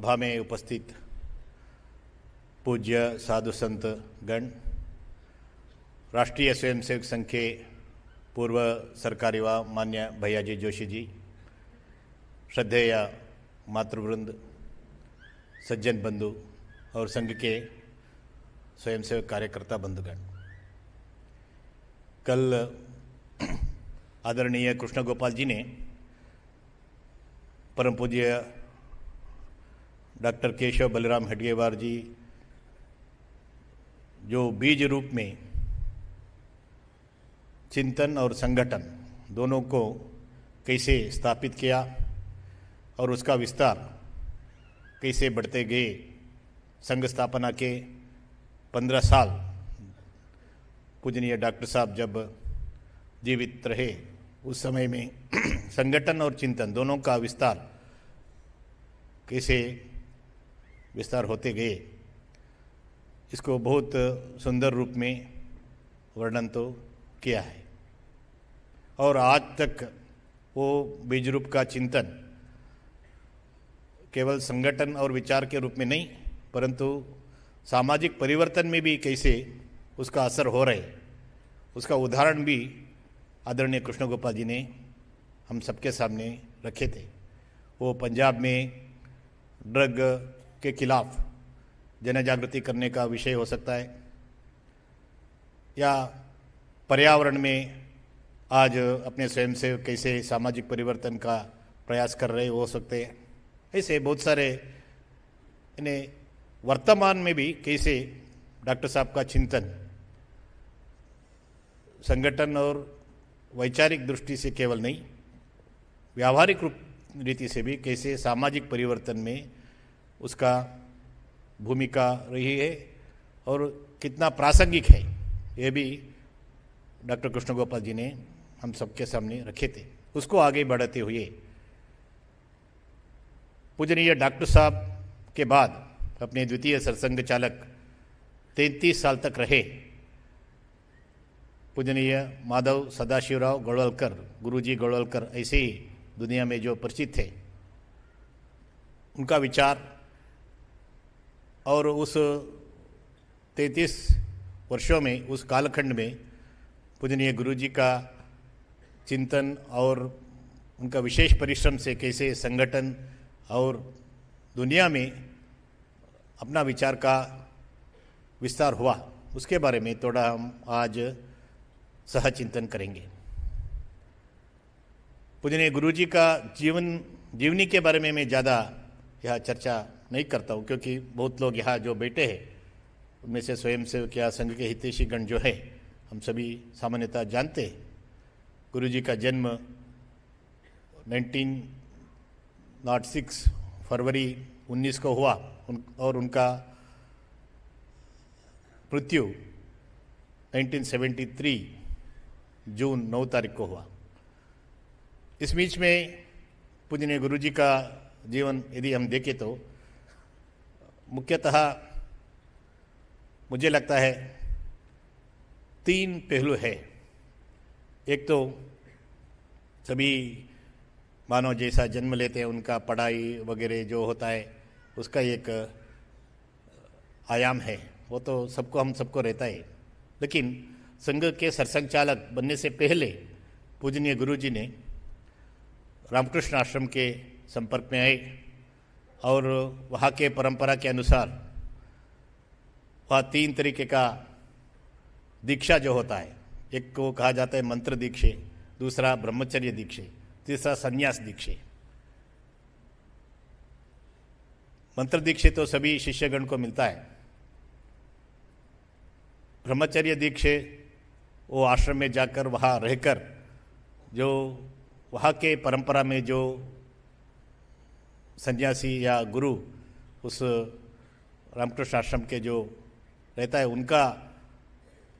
सभा में उपस्थित पूज्य साधु संत गण, राष्ट्रीय स्वयंसेवक संघ के पूर्व सरकारी व मान्य भैयाजी जोशी जी, श्रद्धेय मातृवृंद, सज्जन बंधु और संघ के स्वयंसेवक कार्यकर्ता बंधुगण, कल आदरणीय कृष्ण गोपाल जी ने परम पूज्य डॉक्टर केशव बलराम हेडगेवार जी जो बीज रूप में चिंतन और संगठन दोनों को कैसे स्थापित किया और उसका विस्तार कैसे बढ़ते गए, संघ स्थापना के 15 साल पूजनीय डॉक्टर साहब जब जीवित रहे उस समय में संगठन और चिंतन दोनों का विस्तार कैसे विस्तार होते गए, इसको बहुत सुंदर रूप में वर्णन तो किया है। और आज तक वो बीज रूप का चिंतन केवल संगठन और विचार के रूप में नहीं, परंतु सामाजिक परिवर्तन में भी कैसे उसका असर हो रहा है, उसका उदाहरण भी आदरणीय कृष्ण गोपाल जी ने हम सबके सामने रखे थे। वो पंजाब में ड्रग के खिलाफ जन जागृति करने का विषय हो सकता है, या पर्यावरण में आज अपने स्वयं से कैसे सामाजिक परिवर्तन का प्रयास कर रहे हो सकते हैं। ऐसे बहुत सारे इन्हें वर्तमान में भी कैसे डॉक्टर साहब का चिंतन संगठन और वैचारिक दृष्टि से केवल नहीं, व्यावहारिक रूप रीति से भी कैसे सामाजिक परिवर्तन में उसका भूमिका रही है और कितना प्रासंगिक है, ये भी डॉक्टर कृष्ण गोपाल जी ने हम सबके सामने रखे थे। उसको आगे बढ़ाते हुए पूजनीय डॉक्टर साहब के बाद अपने द्वितीय सरसंघ चालक 33 साल तक रहे पूजनीय माधव सदाशिवराव गोलवलकर, गुरुजी गोलवलकर, ऐसे ही दुनिया में जो परिचित थे, उनका विचार और उस 33 वर्षों में, उस कालखंड में पूजनीय गुरुजी का चिंतन और उनका विशेष परिश्रम से कैसे संगठन और दुनिया में अपना विचार का विस्तार हुआ, उसके बारे में थोड़ा हम आज सहचिंतन करेंगे। पूजनीय गुरुजी का जीवनी के बारे में मैं ज़्यादा यह चर्चा नहीं करता हूँ, क्योंकि बहुत लोग यहाँ जो बैठे हैं उनमें से स्वयंसेवक या संघ के हितैषी गण जो है, हम सभी सामान्यतः जानते हैं। गुरुजी का जन्म 1906 फरवरी 19 को हुआ और उनका मृत्यु 1973 जून 9 तारीख को हुआ। इस बीच में पूजनीय गुरुजी का जीवन यदि हम देखें तो मुख्यतः मुझे लगता है 3 पहलू है। एक तो सभी मानव जैसा जन्म लेते हैं, उनका पढ़ाई वगैरह जो होता है उसका एक आयाम है, वो तो हम सबको रहता है। लेकिन संघ के सरसंघ चालक बनने से पहले पूजनीय गुरुजी ने रामकृष्ण आश्रम के संपर्क में आए और वहाँ के परंपरा के अनुसार वहाँ 3 तरीके का दीक्षा जो होता है, एक को कहा जाता है मंत्र दीक्षे, दूसरा ब्रह्मचर्य दीक्षे, तीसरा संन्यास दीक्षे। मंत्र दीक्षे तो सभी शिष्यगण को मिलता है। ब्रह्मचर्य दीक्षे वो आश्रम में जाकर वहाँ रहकर जो वहाँ के परंपरा में जो सन्यासी या गुरु उस रामकृष्ण आश्रम के जो रहता है, उनका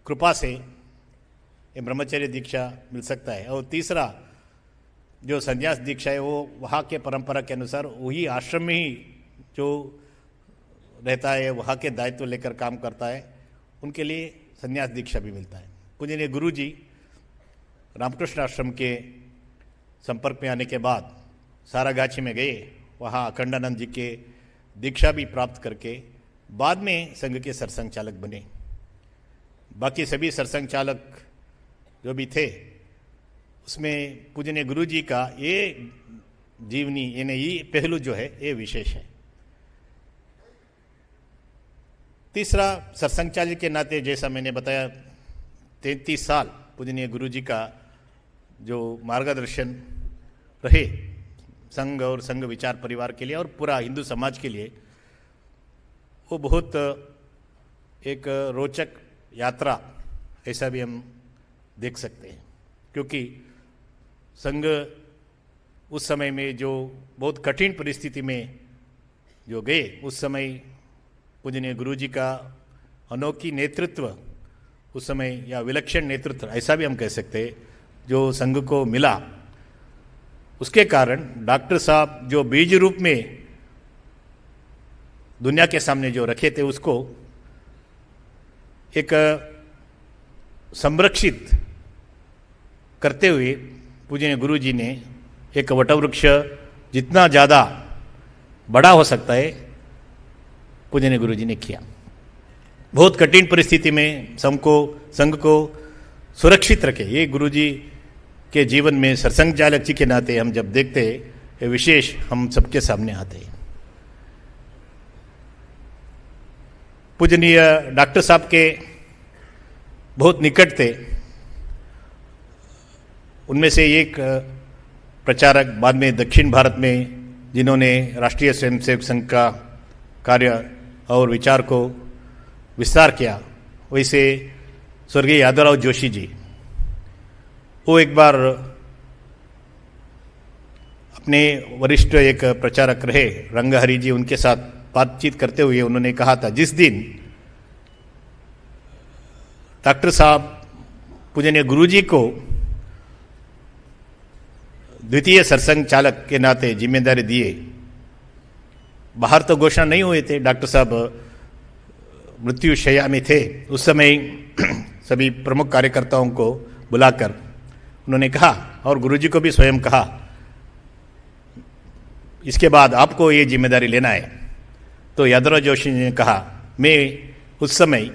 कृपा से ये ब्रह्मचर्य दीक्षा मिल सकता है। और तीसरा जो संन्यास दीक्षा है वो वहाँ के परंपरा के अनुसार वही आश्रम में ही जो रहता है, वहाँ के दायित्व लेकर काम करता है, उनके लिए संन्यास दीक्षा भी मिलता है। पूजनीय गुरुजी रामकृष्ण आश्रम के संपर्क में आने के बाद सारागाछी में गए, वहाँ अखंडानंद जी के दीक्षा भी प्राप्त करके बाद में संघ के सरसंघ चालक बने। बाकी सभी सरसंघ चालक जो भी थे उसमें पूजनीय गुरु जी का ये जीवनी यानी ये पहलू जो है ये विशेष है। तीसरा, सरसंघ चालक के नाते जैसा मैंने बताया 33 साल पूजनीय गुरु जी का जो मार्गदर्शन रहे संघ और संघ विचार परिवार के लिए और पूरा हिंदू समाज के लिए, वो बहुत एक रोचक यात्रा ऐसा भी हम देख सकते हैं। क्योंकि संघ उस समय में जो बहुत कठिन परिस्थिति में जो गए, उस समय पूजनीय गुरु जी का अनोखी नेतृत्व उस समय या विलक्षण नेतृत्व ऐसा भी हम कह सकते हैं जो संघ को मिला। उसके कारण डॉक्टर साहब जो बीज रूप में दुनिया के सामने जो रखे थे उसको एक संरक्षित करते हुए पूजनीय गुरु जी ने एक वटवृक्ष जितना ज़्यादा बड़ा हो सकता है पूजनीय गुरु जी ने किया। बहुत कठिन परिस्थिति में संघ को सुरक्षित रखे, ये गुरु जी के जीवन में सरसंघ चालक जी के नाते हम जब देखते हैं ये विशेष हम सबके सामने आते हैं। पूजनीय डॉक्टर साहब के बहुत निकट थे। उनमें से एक प्रचारक बाद में दक्षिण भारत में जिन्होंने राष्ट्रीय स्वयंसेवक संघ का कार्य और विचार को विस्तार किया, वैसे स्वर्गीय यादवराव जोशी जी, वो एक बार अपने वरिष्ठ एक प्रचारक रहे रंगहरी जी, उनके साथ बातचीत करते हुए उन्होंने कहा था, जिस दिन डॉक्टर साहब पूजनीय गुरु जी को द्वितीय सरसंघ चालक के नाते जिम्मेदारी दिए, बाहर तो घोषणा नहीं हुए थे, डॉक्टर साहब मृत्यु शैया में थे, उस समय सभी प्रमुख कार्यकर्ताओं को बुलाकर उन्होंने कहा और गुरुजी को भी स्वयं कहा, इसके बाद आपको ये जिम्मेदारी लेना है। तो यादवराव जोशी ने कहा, मैं उस समय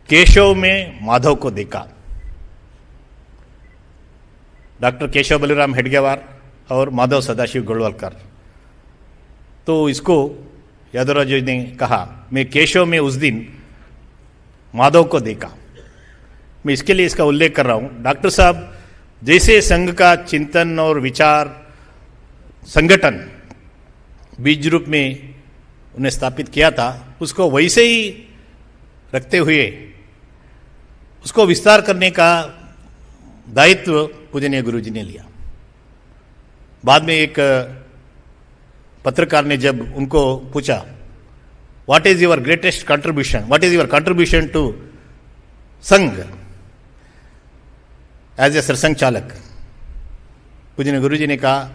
केशव में माधव को देखा, डॉक्टर केशव बलिराम हेडगेवार और माधव सदाशिव गोलवलकर। तो इसको यादवराव जी ने कहा, मैं केशव में उस दिन माधव को देखा। मैं इसके लिए इसका उल्लेख कर रहा हूँ, डॉक्टर साहब जैसे संघ का चिंतन और विचार संगठन बीज रूप में उन्हें स्थापित किया था, उसको वैसे ही रखते हुए उसको विस्तार करने का दायित्व पूजनीय गुरु जी ने लिया। बाद में एक पत्रकार ने जब उनको पूछा, what is your greatest contribution, what is your contribution to Sangh as a Sarsanghchalak, पूजनीय गुरु जी ने कहा,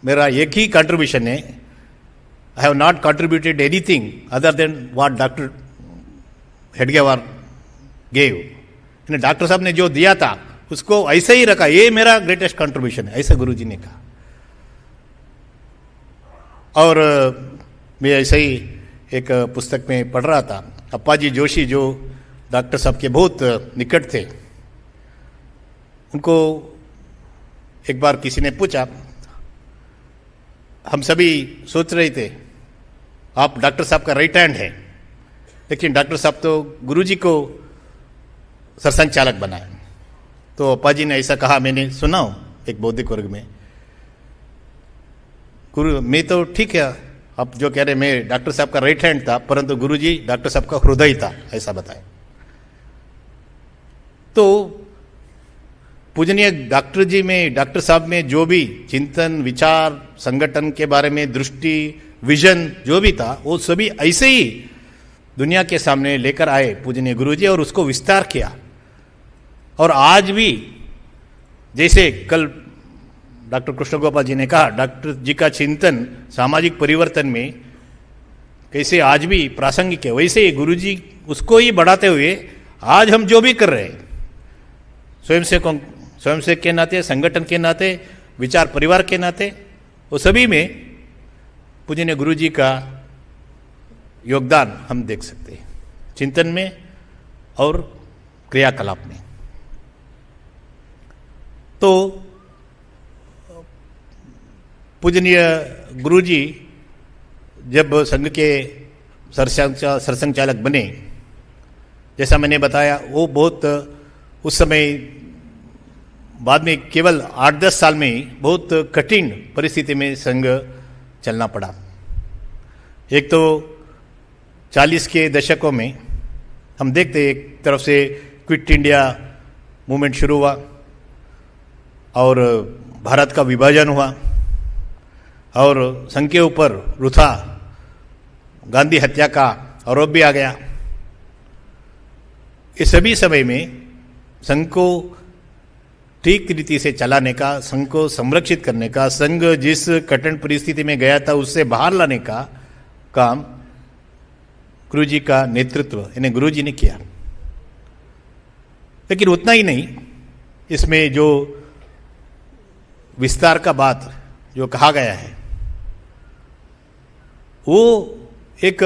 मेरा एक ही कंट्रीब्यूशन है, I have not contributed anything other than what doctor Hedgewar gave. Doctor साहब ने जो दिया था उसको ऐसे ही रखा, ये मेरा ग्रेटेस्ट कंट्रीब्यूशन है, ऐसा गुरु जी ने कहा। और मैं ऐसे ही एक पुस्तक में पढ़ रहा था, अप्पाजी जोशी जो डॉक्टर साहब के बहुत निकट थे, उनको एक बार किसी ने पूछा, हम सभी सोच रहे थे आप डॉक्टर साहब का राइट हैंड है, लेकिन डॉक्टर साहब तो गुरुजी को सरसंघ चालक बनाए। तो अप्पाजी ने ऐसा कहा, मैंने सुना हूं एक बौद्धिक वर्ग में, गुरु मैं तो ठीक है, आप जो कह रहे मैं डॉक्टर साहब का राइट हैंड था, परंतु गुरुजी डॉक्टर साहब का हृदय था, ऐसा बताया। तो पूजनीय डॉक्टर जी में, डॉक्टर साहब में जो भी चिंतन विचार संगठन के बारे में दृष्टि विजन जो भी था, वो सभी ऐसे ही दुनिया के सामने लेकर आए पूजनीय गुरुजी और उसको विस्तार किया। और आज भी जैसे कल डॉक्टर कृष्ण गोपाल जी ने कहा, डॉक्टर जी का चिंतन सामाजिक परिवर्तन में कैसे आज भी प्रासंगिक है, वैसे ही गुरुजी उसको ही बढ़ाते हुए आज हम जो भी कर रहे हैं स्वयंसेवक के नाते, संगठन के नाते, विचार परिवार के नाते, वो सभी में पूजनीय गुरु जी का योगदान हम देख सकते हैं चिंतन में और क्रियाकलाप में। तो पूजनीय गुरु जी जब संघ के सरसंघचालक बने, जैसा मैंने बताया, वो बहुत उस समय बाद में केवल 8-10 साल में ही बहुत कठिन परिस्थिति में संघ चलना पड़ा। एक तो 40 के दशकों में हम देखते एक तरफ से क्विट इंडिया मूवमेंट शुरू हुआ और भारत का विभाजन हुआ और संघ के ऊपर रुथा गांधी हत्या का आरोप भी आ गया। इस सभी समय में संघ को ठीक रीति से चलाने का, संघ को संरक्षित करने का, संघ जिस कठिन परिस्थिति में गया था उससे बाहर लाने का काम गुरु जी का नेतृत्व यानी गुरु जी ने किया। लेकिन उतना ही नहीं, इसमें जो विस्तार का बात जो कहा गया है वो एक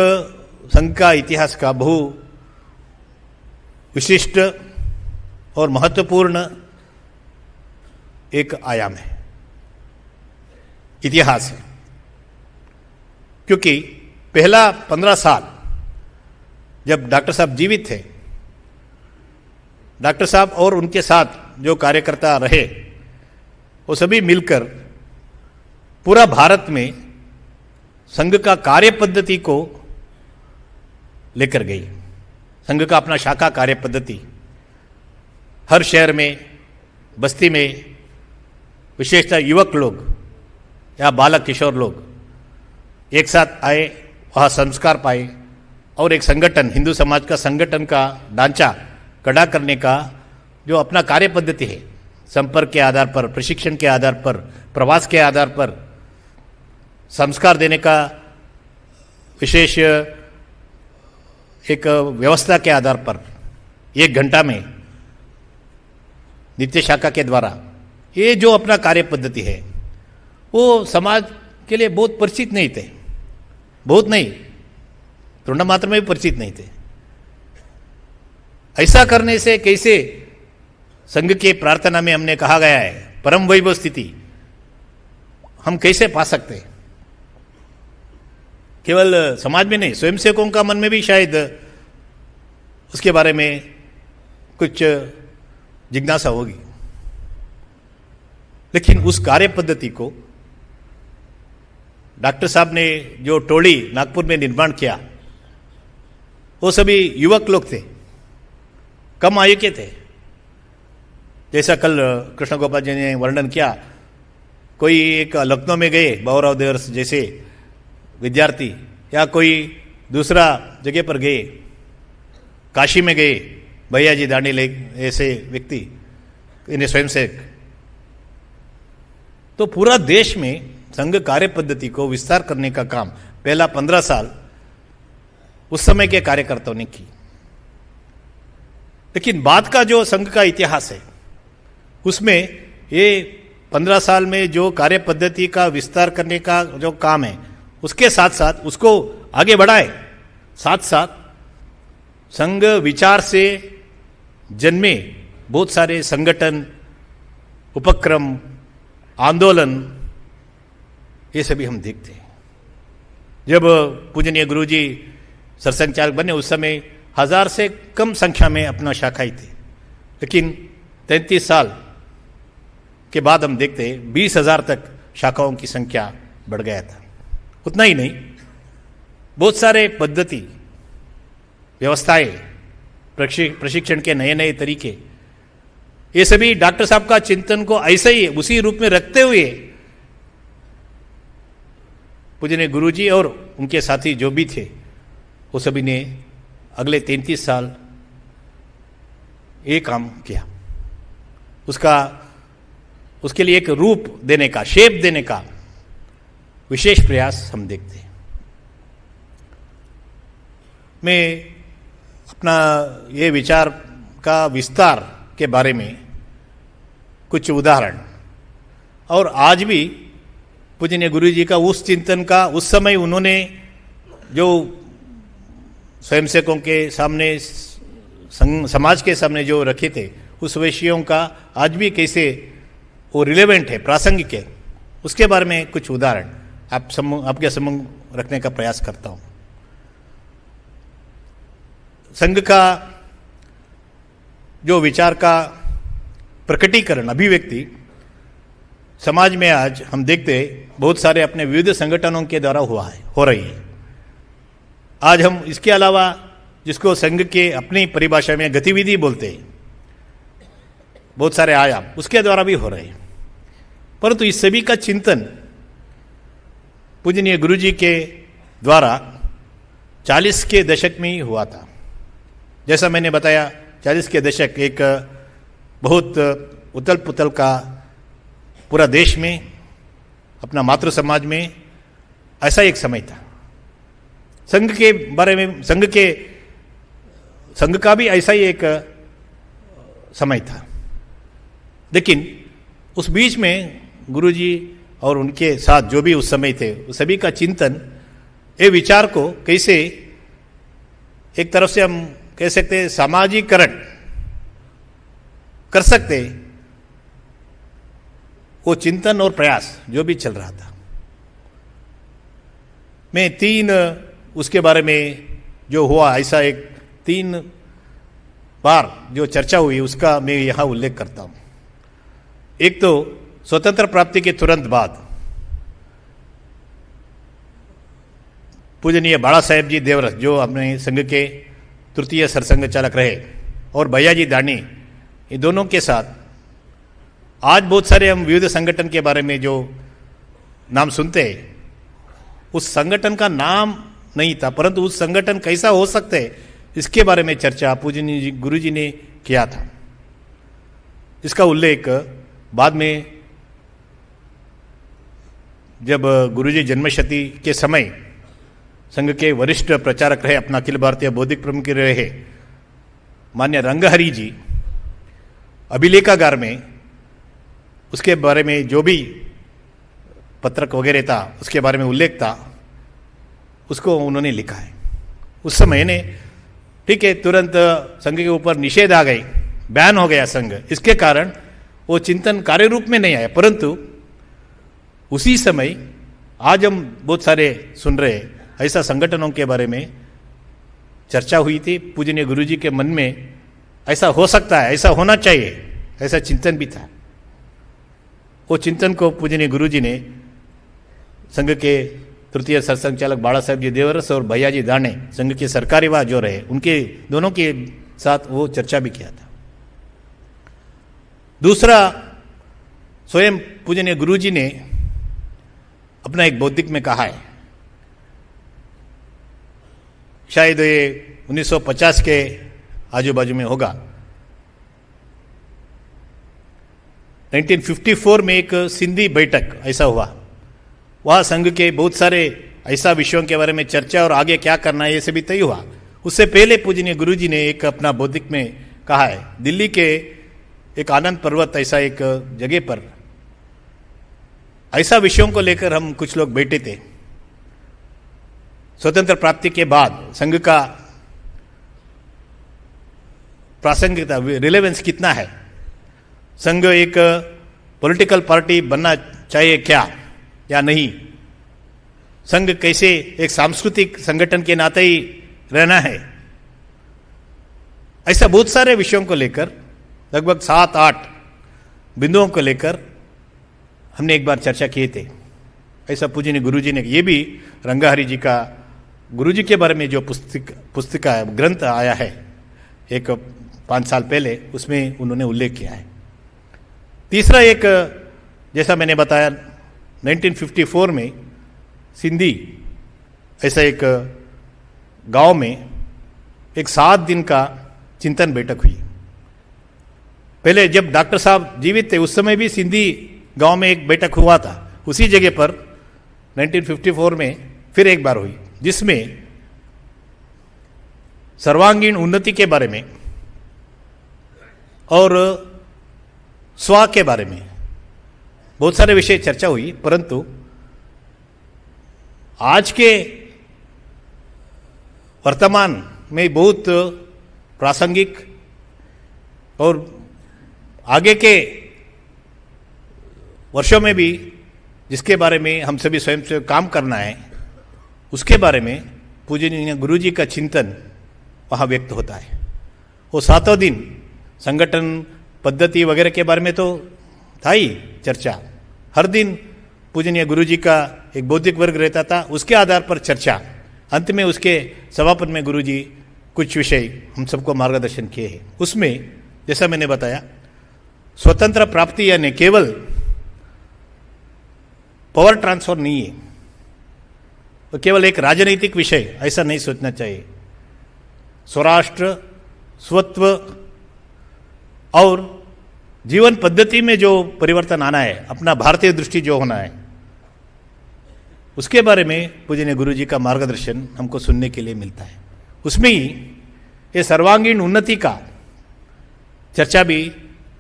संघ का इतिहास का बहु विशिष्ट और महत्वपूर्ण एक आयाम है, इतिहास है। क्योंकि पहला 15 साल जब डॉक्टर साहब जीवित थे, डॉक्टर साहब और उनके साथ जो कार्यकर्ता रहे वो सभी मिलकर पूरा भारत में संघ का कार्य पद्धति को लेकर गई। संघ का अपना शाखा कार्य पद्धति हर शहर में, बस्ती में, विशेषतः युवक लोग या बालक किशोर लोग एक साथ आए, वहाँ संस्कार पाए और एक संगठन, हिंदू समाज का संगठन का ढांचा खड़ा करने का जो अपना कार्य पद्धति है, संपर्क के आधार पर, प्रशिक्षण के आधार पर, प्रवास के आधार पर, संस्कार देने का विशेष एक व्यवस्था के आधार पर 1 घंटा में नित्य शाखा के द्वारा ये जो अपना कार्य पद्धति है वो समाज के लिए बहुत परिचित नहीं थे, बहुत नहीं, थोड़ा मात्र में भी परिचित नहीं थे। ऐसा करने से कैसे संघ के प्रार्थना में हमने कहा गया है परम वैभव स्थिति हम कैसे पा सकते हैं। केवल समाज में नहीं, स्वयंसेवकों का मन में भी शायद उसके बारे में कुछ जिज्ञासा होगी। लेकिन उस कार्य पद्धति को डॉक्टर साहब ने जो टोली नागपुर में निर्माण किया वो सभी युवक लोग थे, कम आयु के थे। जैसा कल कृष्ण गोपाल जी ने वर्णन किया, कोई एक लखनऊ में गए बाबूराव देवर्स जैसे विद्यार्थी, या कोई दूसरा जगह पर गए, काशी में गए भैया जी दांडी ऐसे व्यक्ति, इन्हें स्वयंसेवक। तो पूरा देश में संघ कार्य पद्धति को विस्तार करने का काम पहला 15 साल उस समय के कार्यकर्ताओं ने की। लेकिन बाद का जो संघ का इतिहास है उसमें ये 15 साल में जो कार्य पद्धति का विस्तार करने का जो काम है उसके साथ साथ उसको आगे बढ़ाए, साथ साथ संघ विचार से जन्मे बहुत सारे संगठन, उपक्रम, आंदोलन, ये सभी हम देखते हैं। जब पूजनीय गुरु जी सरसंघचालक बने उस समय 1000 से कम संख्या में अपना शाखाई थे, लेकिन 33 साल के बाद हम देखते हैं 20,000 तक शाखाओं की संख्या बढ़ गया था। उतना ही नहीं, बहुत सारे पद्धति, व्यवस्थाएं, प्रशिक्षण के नए नए तरीके, ये सभी डॉक्टर साहब का चिंतन को ऐसे ही उसी रूप में रखते हुए पूजनीय गुरुजी और उनके साथी जो भी थे वो सभी ने अगले 33 साल ये काम किया। उसके लिए एक रूप देने का, शेप देने का विशेष प्रयास हम देखते हैं। मैं अपना ये विचार का विस्तार के बारे में कुछ उदाहरण और आज भी पूजनीय गुरु जी का उस चिंतन का उस समय उन्होंने जो स्वयंसेवकों के सामने समाज के सामने जो रखे थे उस विषयों का आज भी कैसे वो रिलेवेंट है, प्रासंगिक है, उसके बारे में कुछ उदाहरण आपके सम्मुख रखने का प्रयास करता हूँ। संघ का जो विचार का प्रकटीकरण, अभिव्यक्ति समाज में आज हम देखते बहुत सारे अपने विविध संगठनों के द्वारा हो रही है। आज हम इसके अलावा जिसको संघ के अपनी परिभाषा में गतिविधि बोलते हैं, बहुत सारे आयाम उसके द्वारा भी हो रहे हैं, परंतु इस सभी का चिंतन पूजनीय गुरु जी के द्वारा 40 के दशक में ही हुआ था। जैसा मैंने बताया, 40 के दशक एक बहुत उथल पुथल का पूरा देश में, अपना मातृ समाज में ऐसा एक समय था। संघ के बारे में, संघ का भी ऐसा ही एक समय था। लेकिन उस बीच में गुरुजी और उनके साथ जो भी उस समय थे, उस सभी का चिंतन, ये विचार को कैसे एक तरफ से हम कह सकते हैं सामाजिकरण कर सकते, वो चिंतन और प्रयास जो भी चल रहा था। मैं 3 उसके बारे में जो हुआ, ऐसा एक 3 बार जो चर्चा हुई उसका मैं यहाँ उल्लेख करता हूँ। एक तो स्वतंत्र प्राप्ति के तुरंत बाद पूजनीय बाला साहेब जी देवरस, जो अपने संघ के तृतीय सरसंघ चालक रहे, और भैया जी दानी, ये दोनों के साथ आज बहुत सारे हम विविध संगठन के बारे में जो नाम सुनते हैं, उस संगठन का नाम नहीं था, परंतु उस संगठन कैसा हो सकता है इसके बारे में चर्चा पूजनीय गुरु जी ने किया था। इसका उल्लेख बाद में जब गुरुजी जन्मशती के समय संघ के वरिष्ठ प्रचारक रहे, अपना अखिल भारतीय बौद्धिक प्रमुख रहे मान्य रंगहरी जी, अभिलेखागार में उसके बारे में जो भी पत्रक वगैरह था उसके बारे में उल्लेख था, उसको उन्होंने लिखा है। उस समय ने ठीक है, तुरंत संघ के ऊपर निषेध आ गई, बैन हो गया संघ, इसके कारण वो चिंतन कार्य रूप में नहीं आया। परंतु उसी समय आज हम बहुत सारे सुन रहे ऐसा संगठनों के बारे में चर्चा हुई थी। पूजनीय गुरुजी के मन में ऐसा हो सकता है, ऐसा होना चाहिए, ऐसा चिंतन भी था। वो चिंतन को पूजनीय गुरुजी ने संघ के तृतीय सरसंघ चालक बाला साहेब जी देवरस और भैया जी दाने, संघ के सरकारी वा जो रहे, उनके दोनों के साथ वो चर्चा भी किया था। दूसरा, स्वयं पूजनीय गुरुजी ने अपना एक बौद्धिक में कहा है, शायद ये 1950 के आजू बाजू में होगा, 1954 में एक सिंधी बैठक ऐसा हुआ। वहाँ संघ के बहुत सारे ऐसा विषयों के बारे में चर्चा और आगे क्या करना है ये सभी तय हुआ। उससे पहले पूजनीय गुरुजी ने एक अपना बौद्धिक में कहा है, दिल्ली के एक आनंद पर्वत ऐसा एक जगह पर ऐसा विषयों को लेकर हम कुछ लोग बैठे थे। स्वतंत्र प्राप्ति के बाद संघ का प्रासंगिकता, रिलेवेंस कितना है, संघ एक पॉलिटिकल पार्टी बनना चाहिए क्या या नहीं, संघ कैसे एक सांस्कृतिक संगठन के नाते ही रहना है, ऐसा बहुत सारे विषयों को लेकर लगभग 7-8 बिंदुओं को लेकर हमने एक बार चर्चा किए थे। ऐसा पूजनीय गुरुजी ने, ये भी रंगाहरी जी का गुरुजी के बारे में जो पुस्तिका है, ग्रंथ आया है एक 5 साल पहले, उसमें उन्होंने उल्लेख किया है। तीसरा एक, जैसा मैंने बताया 1954 में सिंधी ऐसा एक गांव में एक 7 दिन का चिंतन बैठक हुई। पहले जब डॉक्टर साहब जीवित थे उस समय भी सिंधी गांव में एक बैठक हुआ था, उसी जगह पर 1954 में फिर एक बार हुई, जिसमें सर्वांगीण उन्नति के बारे में और स्व के बारे में बहुत सारे विषय चर्चा हुई। परंतु आज के वर्तमान में बहुत प्रासंगिक और आगे के वर्षों में भी जिसके बारे में हम सभी स्वयं से काम करना है, उसके बारे में पूजनीय गुरु जी का चिंतन वहाँ व्यक्त होता है। वो सातों दिन संगठन पद्धति वगैरह के बारे में तो था ही चर्चा, हर दिन पूजनीय गुरु जी का एक बौद्धिक वर्ग रहता था, उसके आधार पर चर्चा। अंत में उसके समापन में गुरु जी कुछ विषय हम सबको मार्गदर्शन किए हैं। उसमें जैसा मैंने बताया, स्वतंत्र प्राप्ति यानी केवल पावर ट्रांसफर नहीं है, तो केवल एक राजनीतिक विषय ऐसा नहीं सोचना चाहिए। स्वराष्ट्र, स्वत्व और जीवन पद्धति में जो परिवर्तन आना है, अपना भारतीय दृष्टि जो होना है, उसके बारे में पूजनीय गुरु जी का मार्गदर्शन हमको सुनने के लिए मिलता है। उसमें ही ये सर्वांगीण उन्नति का चर्चा भी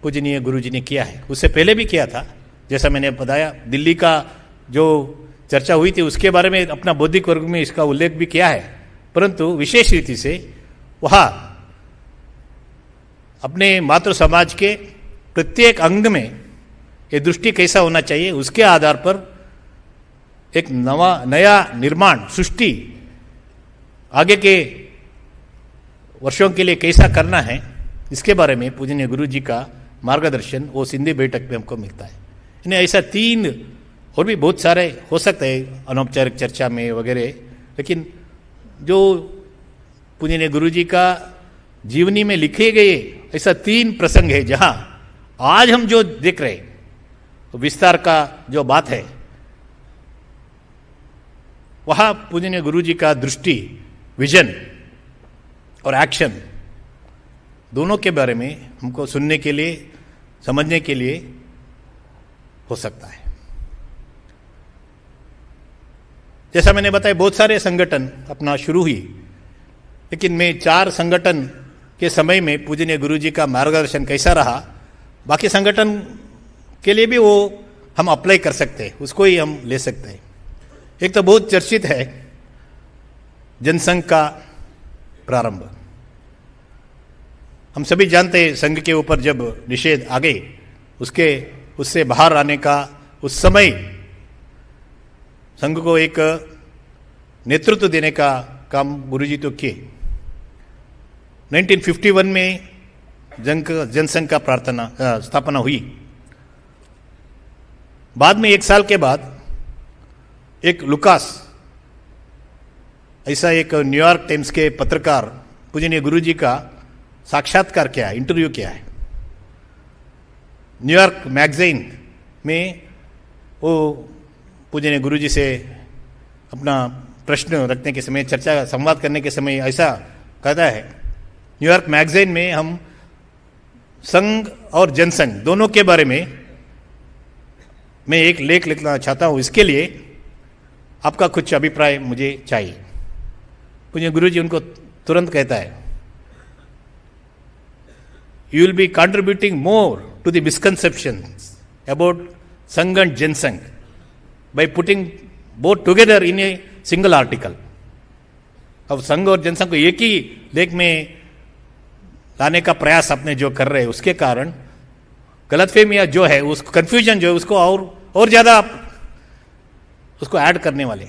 पूजनीय गुरु जी ने किया है। उससे पहले भी किया था, जैसा मैंने बताया, दिल्ली का जो चर्चा हुई थी उसके बारे में अपना बौद्धिक वर्ग में इसका उल्लेख भी किया है, परंतु विशेष रीति से वहाँ अपने मातृ समाज के प्रत्येक अंग में ये दृष्टि कैसा होना चाहिए, उसके आधार पर एक नया निर्माण सृष्टि आगे के वर्षों के लिए कैसा करना है, इसके बारे में पूजनीय गुरु जी का मार्गदर्शन वो सिंधी बैठक में हमको मिलता है। इन्हें ऐसा 3 और भी बहुत सारे हो सकते हैं अनौपचारिक चर्चा में वगैरह, लेकिन जो पूजनीय गुरु जी का जीवनी में लिखे गए ऐसा 3 प्रसंग है जहां आज हम जो देख रहे हैं, तो विस्तार का जो बात है, वहां पूजनीय गुरु जी का दृष्टि, विजन और एक्शन दोनों के बारे में हमको सुनने के लिए, समझने के लिए हो सकता है। जैसा मैंने बताया, बहुत सारे संगठन अपना शुरू हुई, लेकिन मैं 4 संगठन के समय में पूजनीय गुरु जी का मार्गदर्शन कैसा रहा, बाकी संगठन के लिए भी वो हम अप्लाई कर सकते हैं, उसको ही हम ले सकते हैं। एक तो बहुत चर्चित है जनसंघ का प्रारंभ। हम सभी जानते हैं संघ के ऊपर जब निषेध आ गए, उससे बाहर आने का उस समय संघ को एक नेतृत्व देने का काम गुरुजी तो किए। 1951 में जनसंघ का स्थापना हुई। बाद में 1 साल के बाद एक लुकास, ऐसा एक न्यूयॉर्क टाइम्स के पत्रकार पूजनीय गुरु जी का साक्षात्कार किया है, इंटरव्यू किया है। न्यूयॉर्क मैगजीन में वो पूजनीय गुरु जी से अपना प्रश्न रखने के समय, चर्चा संवाद करने के समय ऐसा कहता है, न्यूयॉर्क मैगजीन में हम संघ और जनसंघ दोनों के बारे में मैं एक लेख लिखना चाहता हूँ, इसके लिए आपका कुछ अभिप्राय मुझे चाहिए। पूजनीय गुरु जी उनको तुरंत कहता है, you will be contributing more to the misconceptions about Sangh and Jansangh by putting both together in a single article. अब संघ और जनसंघ को एक ही लेख में लाने का प्रयास अपने जो कर रहे हैं, उसके कारण गलतफहमियां जो है, उसको कंफ्यूजन जो है, उसको और ज्यादा उसको ऐड करने वाले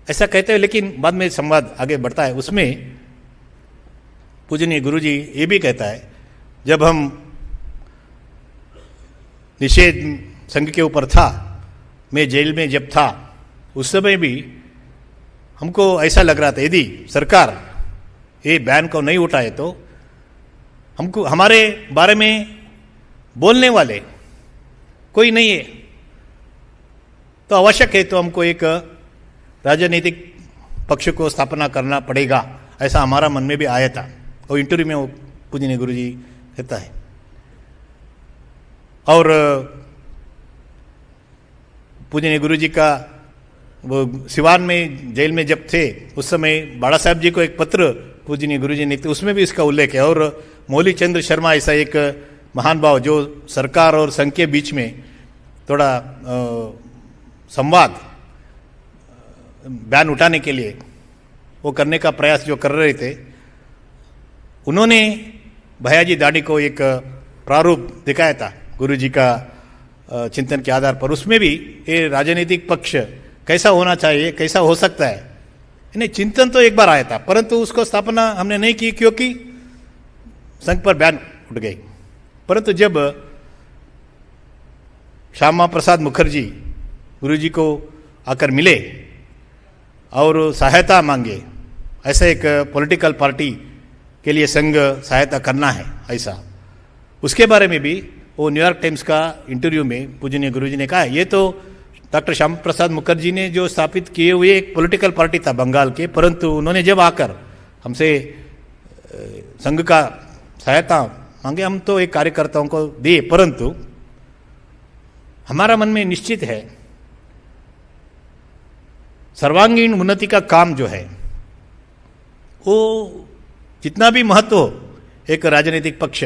ऐसा कहते हैं। लेकिन बाद में संवाद आगे बढ़ता है, उसमें पूजनीय गुरु जी ये भी कहता है, जब हम निषेध संघ के ऊपर था, मैं जेल में जब था, उस समय भी हमको ऐसा लग रहा था यदि सरकार ये बैन को नहीं उठाए तो हमको हमारे बारे में बोलने वाले कोई नहीं है, तो आवश्यक है तो हमको एक राजनीतिक पक्ष को स्थापना करना पड़ेगा, ऐसा हमारा मन में भी आया था। और इंटरव्यू में वो पूजनीय गुरु जी कहता है। और पूजनीय गुरु जी का वो सिवान में जेल में जब थे, उस समय बाड़ा साहब जी को एक पत्र पूजनीय गुरु जी ने, उसमें भी इसका उल्लेख है। और मौली चंद्र शर्मा ऐसा एक महान भाव जो सरकार और संघ के बीच में थोड़ा संवाद बयान उठाने के लिए वो करने का प्रयास जो कर रहे थे, उन्होंने भैयाजी दाढ़ी को एक प्रारूप दिखाया था गुरुजी का चिंतन के आधार पर। उसमें भी ये राजनीतिक पक्ष कैसा होना चाहिए, कैसा हो सकता है, इन्हें चिंतन तो एक बार आया था, परंतु उसको स्थापना हमने नहीं की क्योंकि संघ पर बयान उठ गई। परंतु जब श्यामा प्रसाद मुखर्जी गुरुजी को आकर मिले और सहायता मांगे, ऐसा एक पॉलिटिकल पार्टी के लिए संघ सहायता करना है ऐसा, उसके बारे में भी वो न्यूयॉर्क टाइम्स का इंटरव्यू में पूजनीय गुरुजी ने कहा है। ये तो डॉक्टर श्यामा प्रसाद मुखर्जी ने जो स्थापित किए हुए एक पॉलिटिकल पार्टी था बंगाल के, परंतु उन्होंने जब आकर हमसे संघ का सहायता मांगे, हम तो एक कार्यकर्ताओं को दिए, परंतु हमारा मन में निश्चित है सर्वांगीण उन्नति का काम जो है वो जितना भी महत्व हो एक राजनीतिक पक्ष,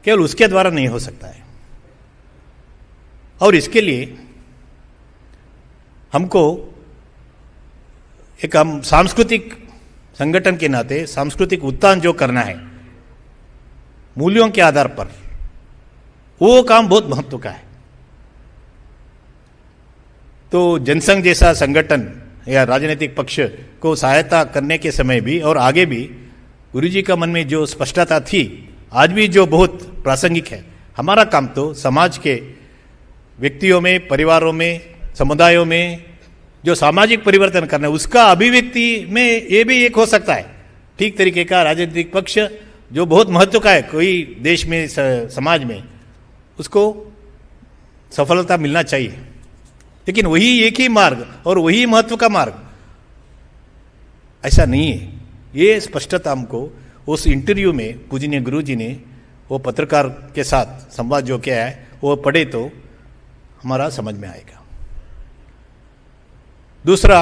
केवल उसके द्वारा नहीं हो सकता है। और इसके लिए हमको एक हम सांस्कृतिक संगठन के नाते सांस्कृतिक उत्थान जो करना है मूल्यों के आधार पर, वो काम बहुत महत्व का है। तो जनसंघ जैसा संगठन या राजनीतिक पक्ष को सहायता करने के समय भी और आगे भी गुरुजी का मन में जो स्पष्टता थी, आज भी जो बहुत प्रासंगिक है। हमारा काम तो समाज के व्यक्तियों में, परिवारों में, समुदायों में जो सामाजिक परिवर्तन करना है, उसका अभिव्यक्ति में ये भी एक हो सकता है ठीक तरीके का राजनीतिक पक्ष जो बहुत महत्व का है कोई देश में, समाज में, उसको सफलता मिलना चाहिए। लेकिन वही एक ही मार्ग और वही महत्व का मार्ग ऐसा नहीं है। ये स्पष्टता हमको उस इंटरव्यू में पूजनीय गुरुजी ने वो पत्रकार के साथ संवाद जो किया है वो पढ़े तो हमारा समझ में आएगा। दूसरा,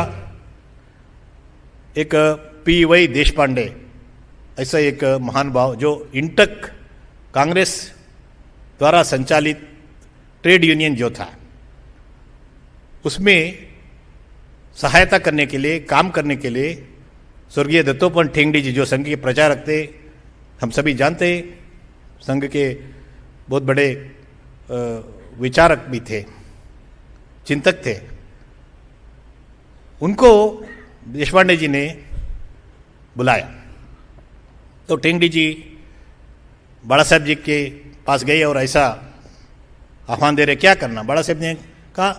एक पी.वाई. देशपांडे ऐसा एक महान भाव जो इंटक कांग्रेस द्वारा संचालित ट्रेड यूनियन जो था, उसमें सहायता करने के लिए, काम करने के लिए स्वर्गीय दत्तोपंत ठेंगड़ी जी जो संघ के प्रचारक थे, हम सभी जानते हैं, संघ के बहुत बड़े विचारक भी थे, चिंतक थे, उनको देशपांडे जी ने बुलाया। तो ठेंगड़ी जी बाला साहब जी के पास गए और ऐसा आह्वान दे रहे, क्या करना। बाला साहब ने कहा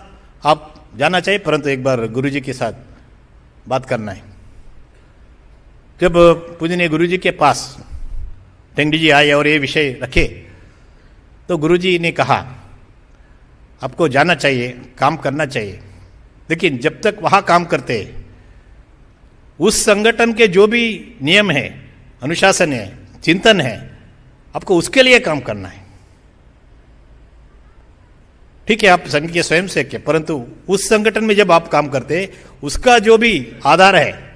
आप जाना चाहिए, परंतु एक बार गुरुजी के साथ बात करना है। जब पूजनीय गुरुजी के पास ठेंगड़ी जी आए और ये विषय रखे, तो गुरुजी ने कहा आपको जाना चाहिए, काम करना चाहिए, लेकिन जब तक वहाँ काम करते उस संगठन के जो भी नियम है, अनुशासन है, चिंतन है, आपको उसके लिए काम करना है। ठीक है, आप संघ के स्वयं से के, परंतु उस संगठन में जब आप काम करते उसका जो भी आधार है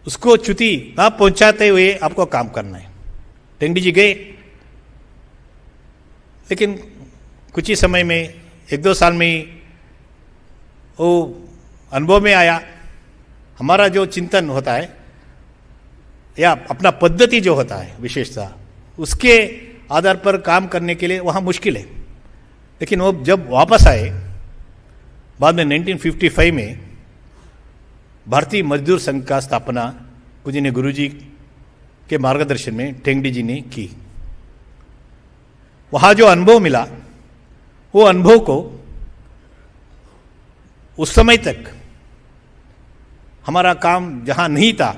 उसको च्युति ना पहुंचाते हुए आपको काम करना है। ठेंगड़ी जी गए, लेकिन कुछ ही समय में, 1-2 साल में ही वो अनुभव में आया, हमारा जो चिंतन होता है या अपना पद्धति जो होता है विशेषता, उसके आधार पर काम करने के लिए वहाँ मुश्किल है। लेकिन वो जब वापस आए बाद में 1955 में भारतीय मजदूर संघ का स्थापना पूजनीय गुरुजी के मार्गदर्शन में ठेंगड़ी जी ने की। वहाँ जो अनुभव मिला, वो अनुभव को उस समय तक हमारा काम जहाँ नहीं था,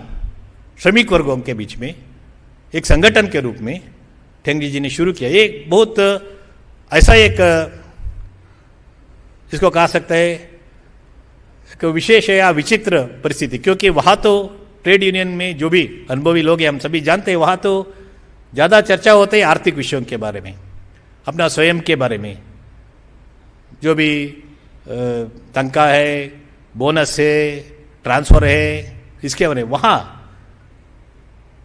श्रमिक वर्गों के बीच में एक संगठन के रूप में ठेंगड़ी जी ने शुरू किया। एक बहुत ऐसा एक जिसको कहा सकता है एक विशेष या विचित्र परिस्थिति, क्योंकि वहाँ तो ट्रेड यूनियन में जो भी अनुभवी लोग हैं, हम सभी जानते हैं, वहाँ तो ज़्यादा चर्चा होती है आर्थिक विषयों के बारे में, अपना स्वयं के बारे में, जो भी तनख्वाह है, बोनस है, ट्रांसफर है, इसके बारे में। वहाँ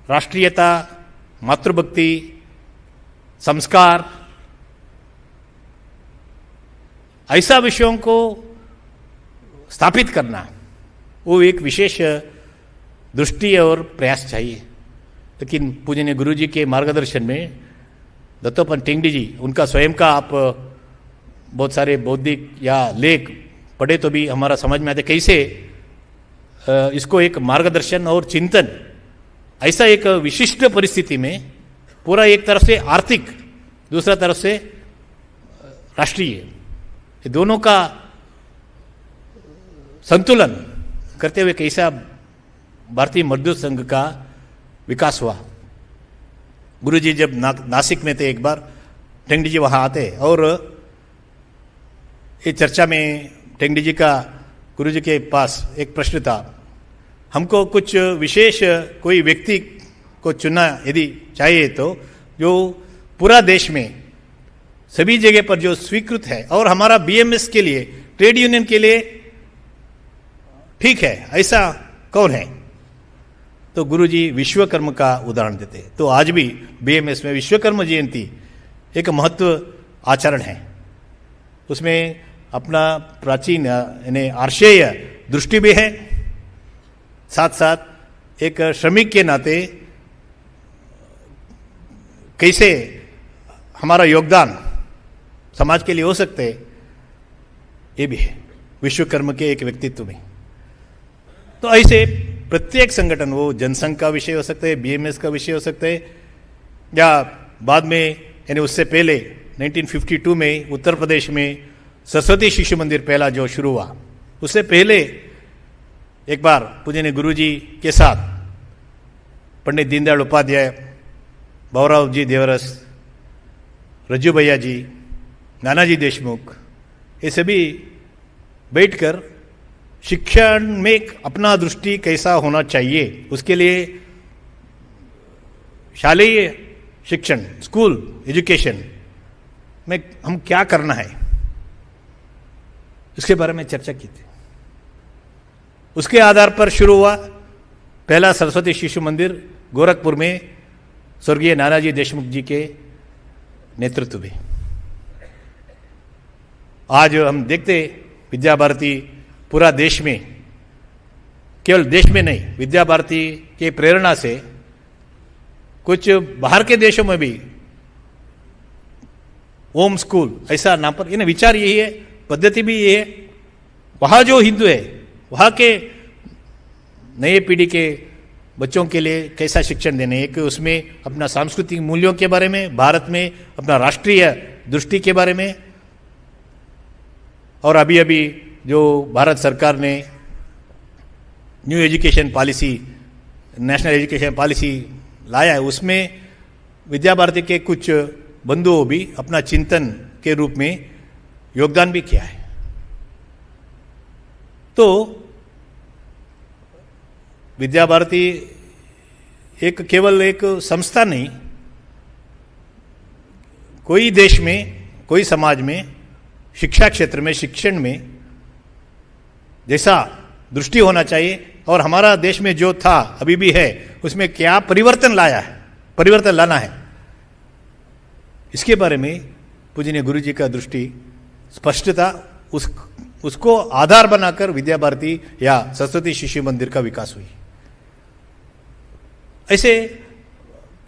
राष्ट्रीयता, मातृभक्ति, संस्कार, ऐसा विषयों को स्थापित करना, वो एक विशेष दृष्टि और प्रयास चाहिए। लेकिन पूजनीय गुरु जी के मार्गदर्शन में दत्तोपंत टेंगड़ी जी, उनका स्वयं का आप बहुत सारे बौद्धिक या लेख पढ़े तो भी हमारा समझ में आते कैसे इसको एक मार्गदर्शन और चिंतन, ऐसा एक विशिष्ट परिस्थिति में पूरा एक तरफ से आर्थिक, दूसरा तरफ से राष्ट्रीय, ये दोनों का संतुलन करते हुए कैसा भारतीय मजदूर संघ का विकास हुआ। गुरुजी जब नासिक में थे, एक बार टेंगड़ी जी वहाँ आते और ये चर्चा में टेंगड़ी जी का गुरुजी के पास एक प्रश्न था, हमको कुछ विशेष कोई व्यक्ति को चुनना यदि चाहिए तो जो पूरा देश में सभी जगह पर जो स्वीकृत है और हमारा बीएमएस के लिए, ट्रेड यूनियन के लिए ठीक है, ऐसा कौन है? तो गुरुजी विश्वकर्म का उदाहरण देते हैं। तो आज भी बीएमएस में विश्वकर्म जयंती एक महत्व आचरण है, उसमें अपना प्राचीन यानी आर्षेय दृष्टि भी है, साथ साथ एक श्रमिक के नाते कैसे हमारा योगदान समाज के लिए हो सकते है, ये भी है विश्वकर्म के एक व्यक्तित्व में। तो ऐसे प्रत्येक संगठन, वो जनसंघ का विषय हो सकता है, बीएमएस का विषय हो सकता है, या बाद में यानी उससे पहले 1952 में उत्तर प्रदेश में सरस्वती शिशु मंदिर पहला जो शुरू हुआ, उससे पहले एक बार पूजनीय गुरुजी के साथ पंडित दीनदयाल उपाध्याय, भाऊराव जी देवरस, रज्जू भैया जी, नानाजी देशमुख, ये सभी बैठकर शिक्षण में अपना दृष्टि कैसा होना चाहिए, उसके लिए शालेय शिक्षण, स्कूल एजुकेशन में हम क्या करना है, इसके बारे में चर्चा की थी। उसके आधार पर शुरू हुआ पहला सरस्वती शिशु मंदिर गोरखपुर में स्वर्गीय नानाजी देशमुख जी के नेतृत्व में। आज हम देखते विद्या भारती पूरा देश में, केवल देश में नहीं, विद्या भारती के प्रेरणा से कुछ बाहर के देशों में भी होम स्कूल ऐसा नाम पर, यानी विचार यही है, पद्धति भी ये है। वहाँ जो हिंदू है, वहाँ के नए पीढ़ी के बच्चों के लिए कैसा शिक्षण देने, एक उसमें अपना सांस्कृतिक मूल्यों के बारे में, भारत में अपना राष्ट्रीय दृष्टि के बारे में, और अभी अभी जो भारत सरकार ने new education policy, national education policy लाया है, उसमें विद्या भारती के कुछ बंधुओं भी अपना चिंतन के रूप में योगदान भी किया है। तो विद्या भारती एक केवल एक संस्था नहीं, कोई देश में, कोई समाज में, शिक्षा क्षेत्र में, शिक्षण में जैसा दृष्टि होना चाहिए और हमारा देश में जो था अभी भी है, उसमें क्या परिवर्तन लाया है, परिवर्तन लाना है, इसके बारे में पूजनीय गुरु जी का दृष्टि, स्पष्टता, उसको आधार बनाकर विद्या भारती या सरस्वती शिशु मंदिर का विकास हुई। ऐसे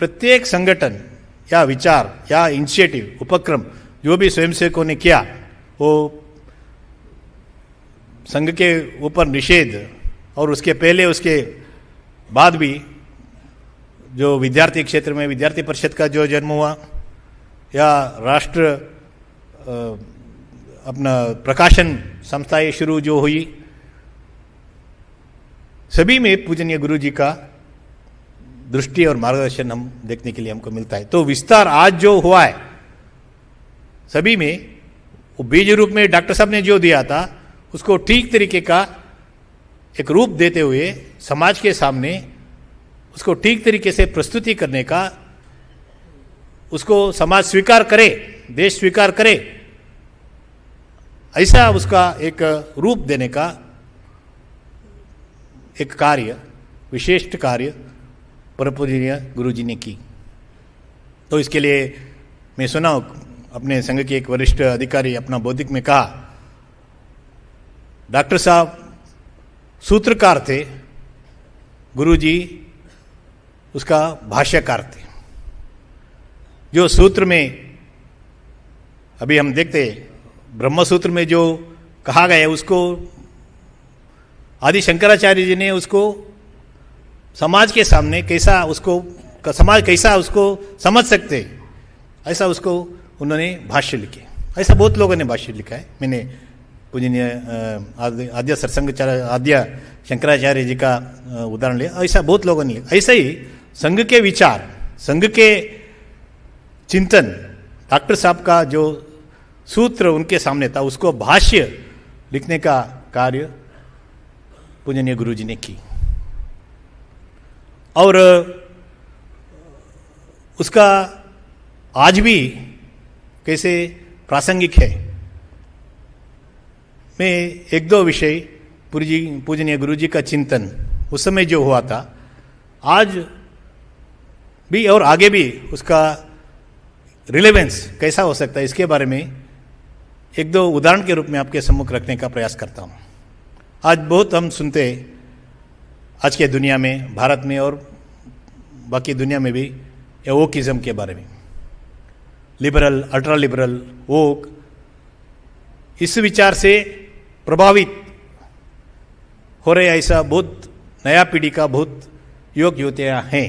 प्रत्येक संगठन या विचार या इनिशिएटिव, उपक्रम जो भी स्वयंसेवकों ने किया, वो संघ के ऊपर निषेध और उसके पहले उसके बाद भी जो विद्यार्थी क्षेत्र में विद्यार्थी परिषद का जो जन्म हुआ, या राष्ट्र अपना प्रकाशन संस्थाएं शुरू जो हुई, सभी में पूजनीय गुरु जी का दृष्टि और मार्गदर्शन हम देखने के लिए हमको मिलता है। तो विस्तार आज जो हुआ है सभी में, वो बीज रूप में डॉक्टर साहब ने जो दिया था, उसको ठीक तरीके का एक रूप देते हुए समाज के सामने उसको ठीक तरीके से प्रस्तुति करने का, उसको समाज स्वीकार करे, देश स्वीकार करे, ऐसा उसका एक रूप देने का एक कार्य, विशिष्ट कार्य परम पूजनीय गुरु जी ने की। तो इसके लिए मैं सुना अपने संघ के एक वरिष्ठ अधिकारी अपना बौद्धिक में कहा डॉक्टर साहब सूत्रकार थे, गुरुजी उसका भाष्यकार थे। जो सूत्र में अभी हम देखते ब्रह्म सूत्र में जो कहा गया है उसको आदि शंकराचार्य जी ने उसको समाज के सामने कैसा उसको समाज कैसा उसको समझ सकते, ऐसा उसको उन्होंने भाष्य लिखे। ऐसा बहुत लोगों ने भाष्य लिखा है। मैंने पूजनीय आद्य सरसंघाचार्य आद्य शंकराचार्य जी का उदाहरण लिया, ऐसा बहुत लोगों ने लिखा। ऐसा ही संघ के विचार, संघ के चिंतन, डॉक्टर साहब का जो सूत्र उनके सामने था उसको भाष्य लिखने का कार्य पूजनीय गुरु जी ने की, और उसका आज भी कैसे प्रासंगिक है। मैं एक दो विषय पूजनीय गुरु जी का चिंतन उस समय जो हुआ था, आज भी और आगे भी उसका रिलेवेंस कैसा हो सकता है, इसके बारे में एक दो उदाहरण के रूप में आपके सम्मुख रखने का प्रयास करता हूँ। आज बहुत हम सुनते आज के दुनिया में, भारत में और बाकी दुनिया में भी, वोकिज्म के बारे में, लिबरल, अल्ट्रा लिबरल, वोक, इस विचार से प्रभावित हो रहे ऐसा बहुत नया पीढ़ी का बहुत युवक युवतियाँ हैं।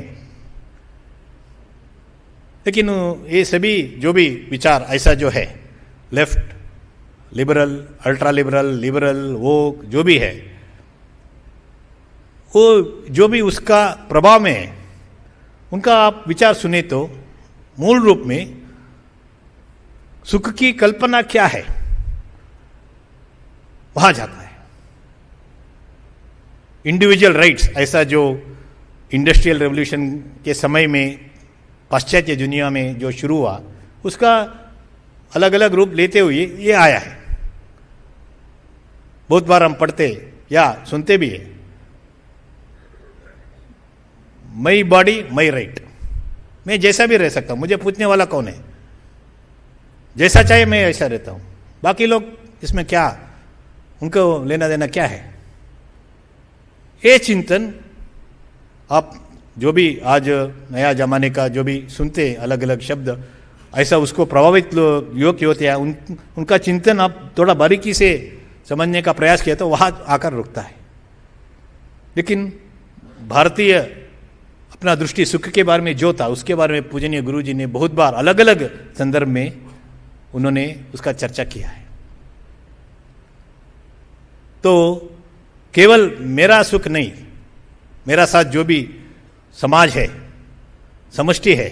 लेकिन ये सभी जो भी विचार ऐसा जो है, left, liberal, ultra liberal, liberal, woke, जो भी है, वो जो भी उसका प्रभाव में है, उनका आप विचार सुने तो मूल रूप में सुख की कल्पना क्या है वहां जाता है। इंडिविजुअल राइट्स, ऐसा जो इंडस्ट्रियल रेवोल्यूशन के समय में पाश्चात्य दुनिया में जो शुरू हुआ, उसका अलग अलग रूप लेते हुए ये आया है। बहुत बार हम पढ़ते या सुनते भी है, मई बॉडी मई राइट, मैं जैसा भी रह सकता हूं, मुझे पूछने वाला कौन है, जैसा चाहे मैं ऐसा रहता हूं, बाकी लोग इसमें क्या, उनको लेना देना क्या है। ये चिंतन आप जो भी आज नया जमाने का जो भी सुनते अलग अलग शब्द, ऐसा उसको प्रभावित युवक युवतियाँ उनका चिंतन आप थोड़ा बारीकी से समझने का प्रयास किया तो वहाँ आकर रुकता है। लेकिन भारतीय अपना दृष्टि सुख के बारे में जो था उसके बारे में पूजनीय गुरु जी ने बहुत बार अलग अलग संदर्भ में उन्होंने उसका चर्चा किया है। तो केवल मेरा सुख नहीं, मेरा साथ जो भी समाज है, समष्टि है,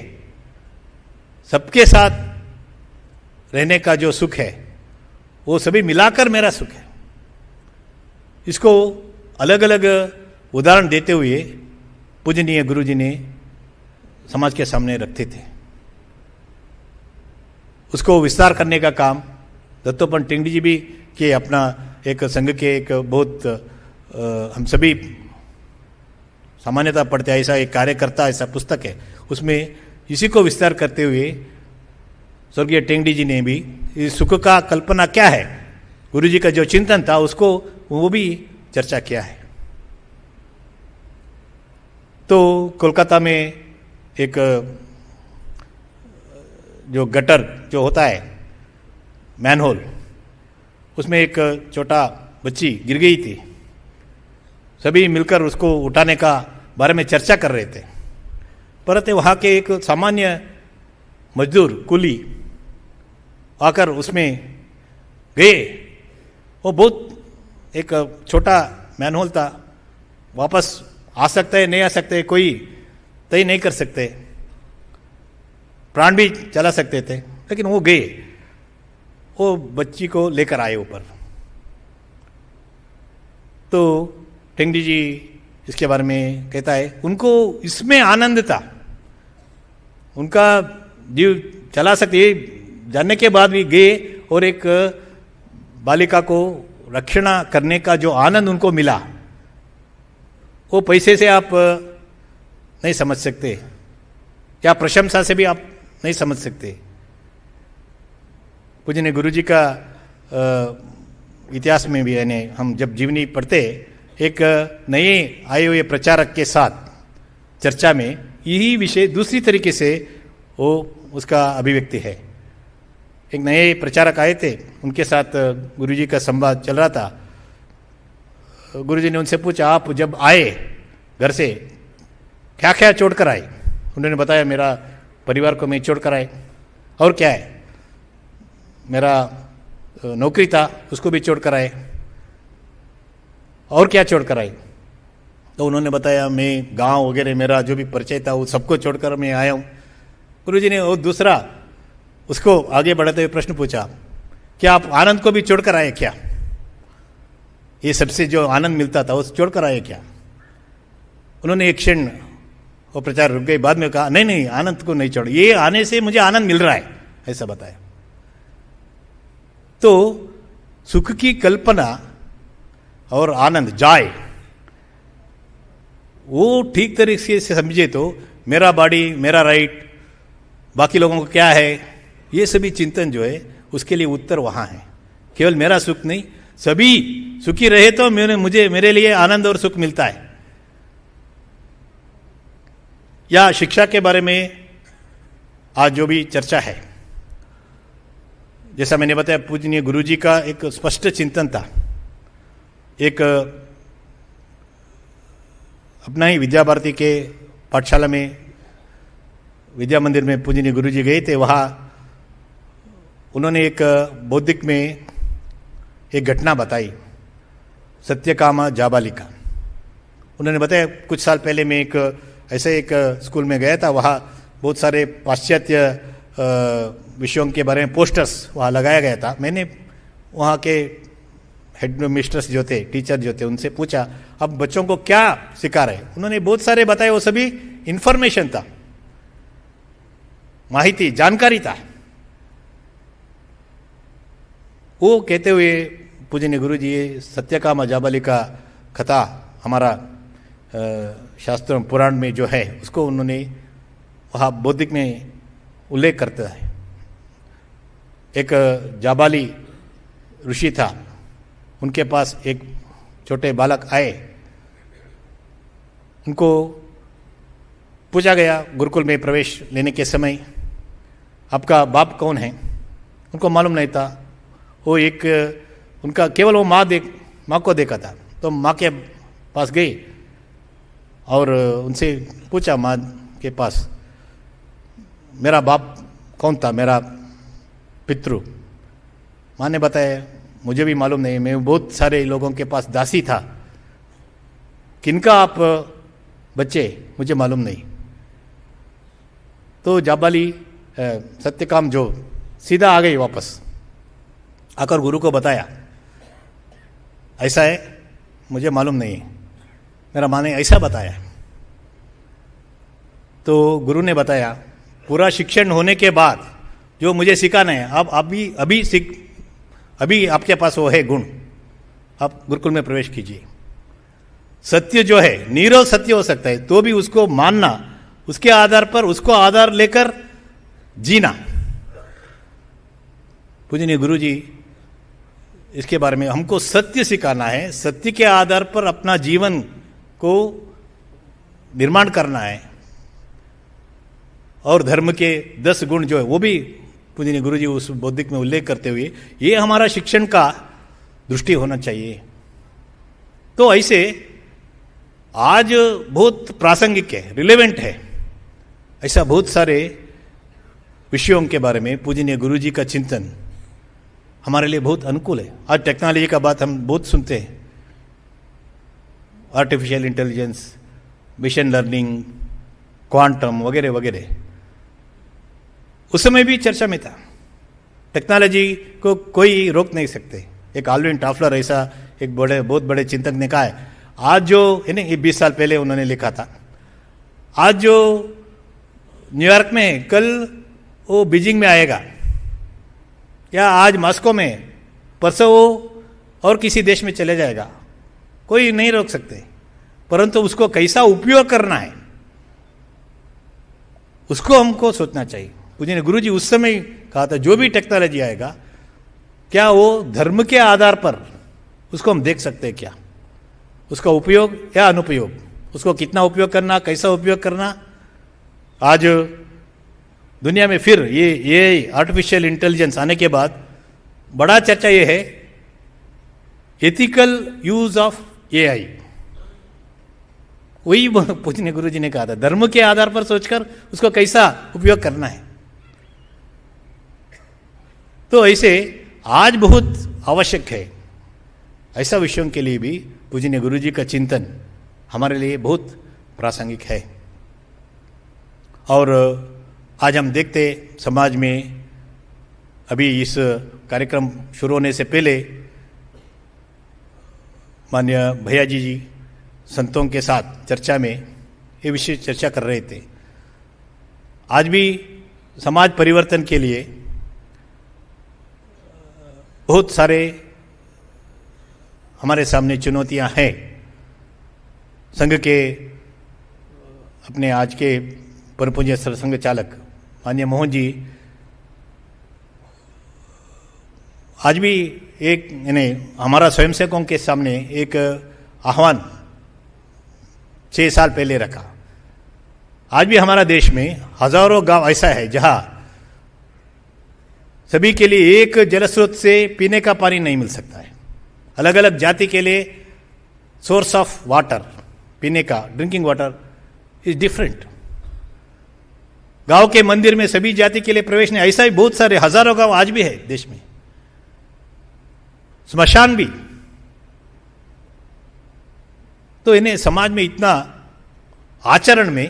सबके साथ रहने का जो सुख है वो सभी मिलाकर मेरा सुख है। इसको अलग अलग उदाहरण देते हुए पूजनीय गुरु जी ने समाज के सामने रखते थे। उसको विस्तार करने का काम दत्तोपंत टेंगड़ी जी भी किए। अपना एक संघ के एक बहुत हम सभी सामान्यतः पढ़ते ऐसा एक कार्यकर्ता, ऐसा पुस्तक है, उसमें इसी को विस्तार करते हुए स्वर्गीय टेंगड़ी जी ने भी इस सुख का कल्पना क्या है, गुरु जी का जो चिंतन था उसको वो भी चर्चा किया है। तो कोलकाता में एक जो गटर जो होता है, मैनहोल, उसमें एक छोटा बच्ची गिर गई थी। सभी मिलकर उसको उठाने का बारे में चर्चा कर रहे थे। परंतु वहाँ के एक सामान्य मजदूर कुली आकर उसमें गए। वो बहुत एक छोटा मैनहोल था, वापस आ सकते हैं नहीं आ सकते कोई तय नहीं कर सकते, प्राण भी चला सकते थे, लेकिन वो गए, वो बच्ची को लेकर आए ऊपर। तो टेंगड़ी जी इसके बारे में कहता है उनको इसमें आनंद था, उनका जीव चला सकते जानने के बाद भी गए और एक बालिका को रक्षणा करने का जो आनंद उनको मिला वो पैसे से आप नहीं समझ सकते, या प्रशंसा से भी आप नहीं समझ सकते। पूजनीय गुरु जी का इतिहास में भी यानी हम जब जीवनी पढ़ते एक नए आए हुए प्रचारक के साथ चर्चा में यही विषय दूसरी तरीके से वो उसका अभिव्यक्ति है। एक नए प्रचारक आए थे, उनके साथ गुरुजी का संवाद चल रहा था। गुरुजी ने उनसे पूछा, आप जब आए घर से क्या क्या छोड़कर आए? उन्होंने बताया, मेरा परिवार को मैं छोड़कर आए। और क्या है? मेरा नौकरी था उसको भी छोड़कर आए। और क्या छोड़कर आए? तो उन्होंने बताया, मैं गांव वगैरह मेरा जो भी परिचय था वो सबको छोड़कर मैं आया हूँ। गुरुजी ने वो दूसरा उसको आगे बढ़ाते हुए प्रश्न पूछा, क्या आप आनंद को भी छोड़कर आए क्या? ये सबसे जो आनंद मिलता था वो छोड़कर आए क्या? उन्होंने एक क्षण वो प्रचार रुक गए, बाद में कहा, नहीं नहीं, आनंद को नहीं छोड़, ये आने से मुझे आनंद मिल रहा है, ऐसा बताया। तो सुख की कल्पना और आनंद, जॉय, वो ठीक तरीके से समझे तो मेरा बॉडी, मेरा राइट, बाकी लोगों को क्या है, ये सभी चिंतन जो है उसके लिए उत्तर वहां है। केवल मेरा सुख नहीं, सभी सुखी रहे तो मेरे लिए आनंद और सुख मिलता है। या शिक्षा के बारे में आज जो भी चर्चा है, जैसा मैंने बताया, पूजनीय गुरुजी का एक स्पष्ट चिंतन था। एक अपना ही विद्या भारती के पाठशाला में, विद्या मंदिर में पूजनीय गुरुजी गए थे। वहाँ उन्होंने एक बौद्धिक में एक घटना बताई, सत्यकामा जाबालिका। उन्होंने बताया, कुछ साल पहले मैं ऐसे एक स्कूल में गया था। वहाँ बहुत सारे पाश्चात्य विषयों के बारे में पोस्टर्स वहाँ लगाया गया था। मैंने वहाँ के हेड मिस्ट्रेस जो थे, टीचर जो थे, उनसे पूछा, अब बच्चों को क्या सिखा रहे? उन्होंने बहुत सारे बताए, वो सभी इंफॉर्मेशन था, माहिती, जानकारी था। वो कहते हुए पूजनीय गुरुजी, ये सत्यकामा जाबालिका कथा हमारा शास्त्रों पुराण में जो है उसको उन्होंने वहाँ बौद्धिक में उल्लेख करता है। एक जाबाली ऋषि था, उनके पास एक छोटे बालक आए। उनको पूछा गया गुरुकुल में प्रवेश लेने के समय, आपका बाप कौन है? उनको मालूम नहीं था। वो एक उनका केवल वो माँ को देखा था। तो माँ के पास गए और उनसे पूछा, माँ के पास, मेरा बाप कौन था, मेरा पितृ? माँ ने बताया, मुझे भी मालूम नहीं, मैं बहुत सारे लोगों के पास दासी था, किनका आप बच्चे मुझे मालूम नहीं। तो जाबाली सत्यकाम जो सीधा आ गई वापस, आकर गुरु को बताया, ऐसा है, मुझे मालूम नहीं, मेरा माँ ने ऐसा बताया। तो गुरु ने बताया, पूरा शिक्षण होने के बाद जो मुझे सिखाना है, आप अभी आपके पास वो है गुण, आप गुरुकुल में प्रवेश कीजिए। सत्य जो है नीरव सत्य हो सकता है, तो भी उसको मानना, उसके आधार पर उसको आधार लेकर जीना। पूजनीय गुरुजी इसके बारे में हमको सत्य सिखाना है, सत्य के आधार पर अपना जीवन को निर्माण करना है। और धर्म के 10 गुण जो है वो भी पूजनीय गुरुजी उस बौद्धिक में उल्लेख करते हुए, ये हमारा शिक्षण का दृष्टि होना चाहिए। तो ऐसे आज बहुत प्रासंगिक है, रिलेवेंट है, ऐसा बहुत सारे विषयों के बारे में पूजनीय गुरुजी का चिंतन हमारे लिए बहुत अनुकूल है। आज टेक्नोलॉजी का बात हम बहुत सुनते हैं, artificial intelligence, mission learning, quantum वगैरह वगैरह, उस समय भी चर्चा में था। टेक्नोलॉजी को कोई रोक नहीं सकते। एक आल्विन टॉफलर ऐसा एक बहुत बड़े चिंतक ने कहा है, आज जो है ना, ये 20 साल पहले उन्होंने लिखा था, आज जो न्यूयॉर्क में है, कल वो बीजिंग में आएगा, या आज मॉस्को में, परसों वो और किसी देश में चले जाएगा, कोई नहीं रोक सकते। परंतु उसको कैसा उपयोग करना है उसको हमको सोचना चाहिए। पूजनीय गुरुजी उस समय कहा था, जो भी टेक्नोलॉजी आएगा, क्या वो धर्म के आधार पर उसको हम देख सकते हैं क्या, उसका उपयोग या अनुपयोग, उसको कितना उपयोग करना, कैसा उपयोग करना। आज दुनिया में फिर ये आर्टिफिशियल इंटेलिजेंस आने के बाद बड़ा चर्चा ये है एथिकल यूज ऑफ एआई। वही पूजनीय गुरु जी ने कहा था, धर्म के आधार पर सोचकर उसको कैसा उपयोग करना है। तो ऐसे आज बहुत आवश्यक है, ऐसा विषयों के लिए भी पूजनीय गुरु जी का चिंतन हमारे लिए बहुत प्रासंगिक है। और आज हम देखते समाज में अभी इस कार्यक्रम शुरू होने से पहले माननीय भैया जी संतों के साथ चर्चा में ये विषय चर्चा कर रहे थे। आज भी समाज परिवर्तन के लिए बहुत सारे हमारे सामने चुनौतियां हैं। संघ के अपने आज के परम पूज्य सरसंघ चालक माननीय मोहन जी आज भी एक हमारा स्वयंसेवकों के सामने एक आह्वान 6 साल पहले रखा। आज भी हमारा देश में हजारों गांव ऐसा है जहां सभी के लिए एक जल स्रोत से पीने का पानी नहीं मिल सकता है। अलग अलग जाति के लिए सोर्स ऑफ वाटर, पीने का ड्रिंकिंग वाटर इज डिफरेंट। गांव के मंदिर में सभी जाति के लिए प्रवेश नहीं, ऐसा ही बहुत सारे हजारों गांव आज भी है देश में। स्मशान भी। तो इन्हें समाज में इतना आचरण में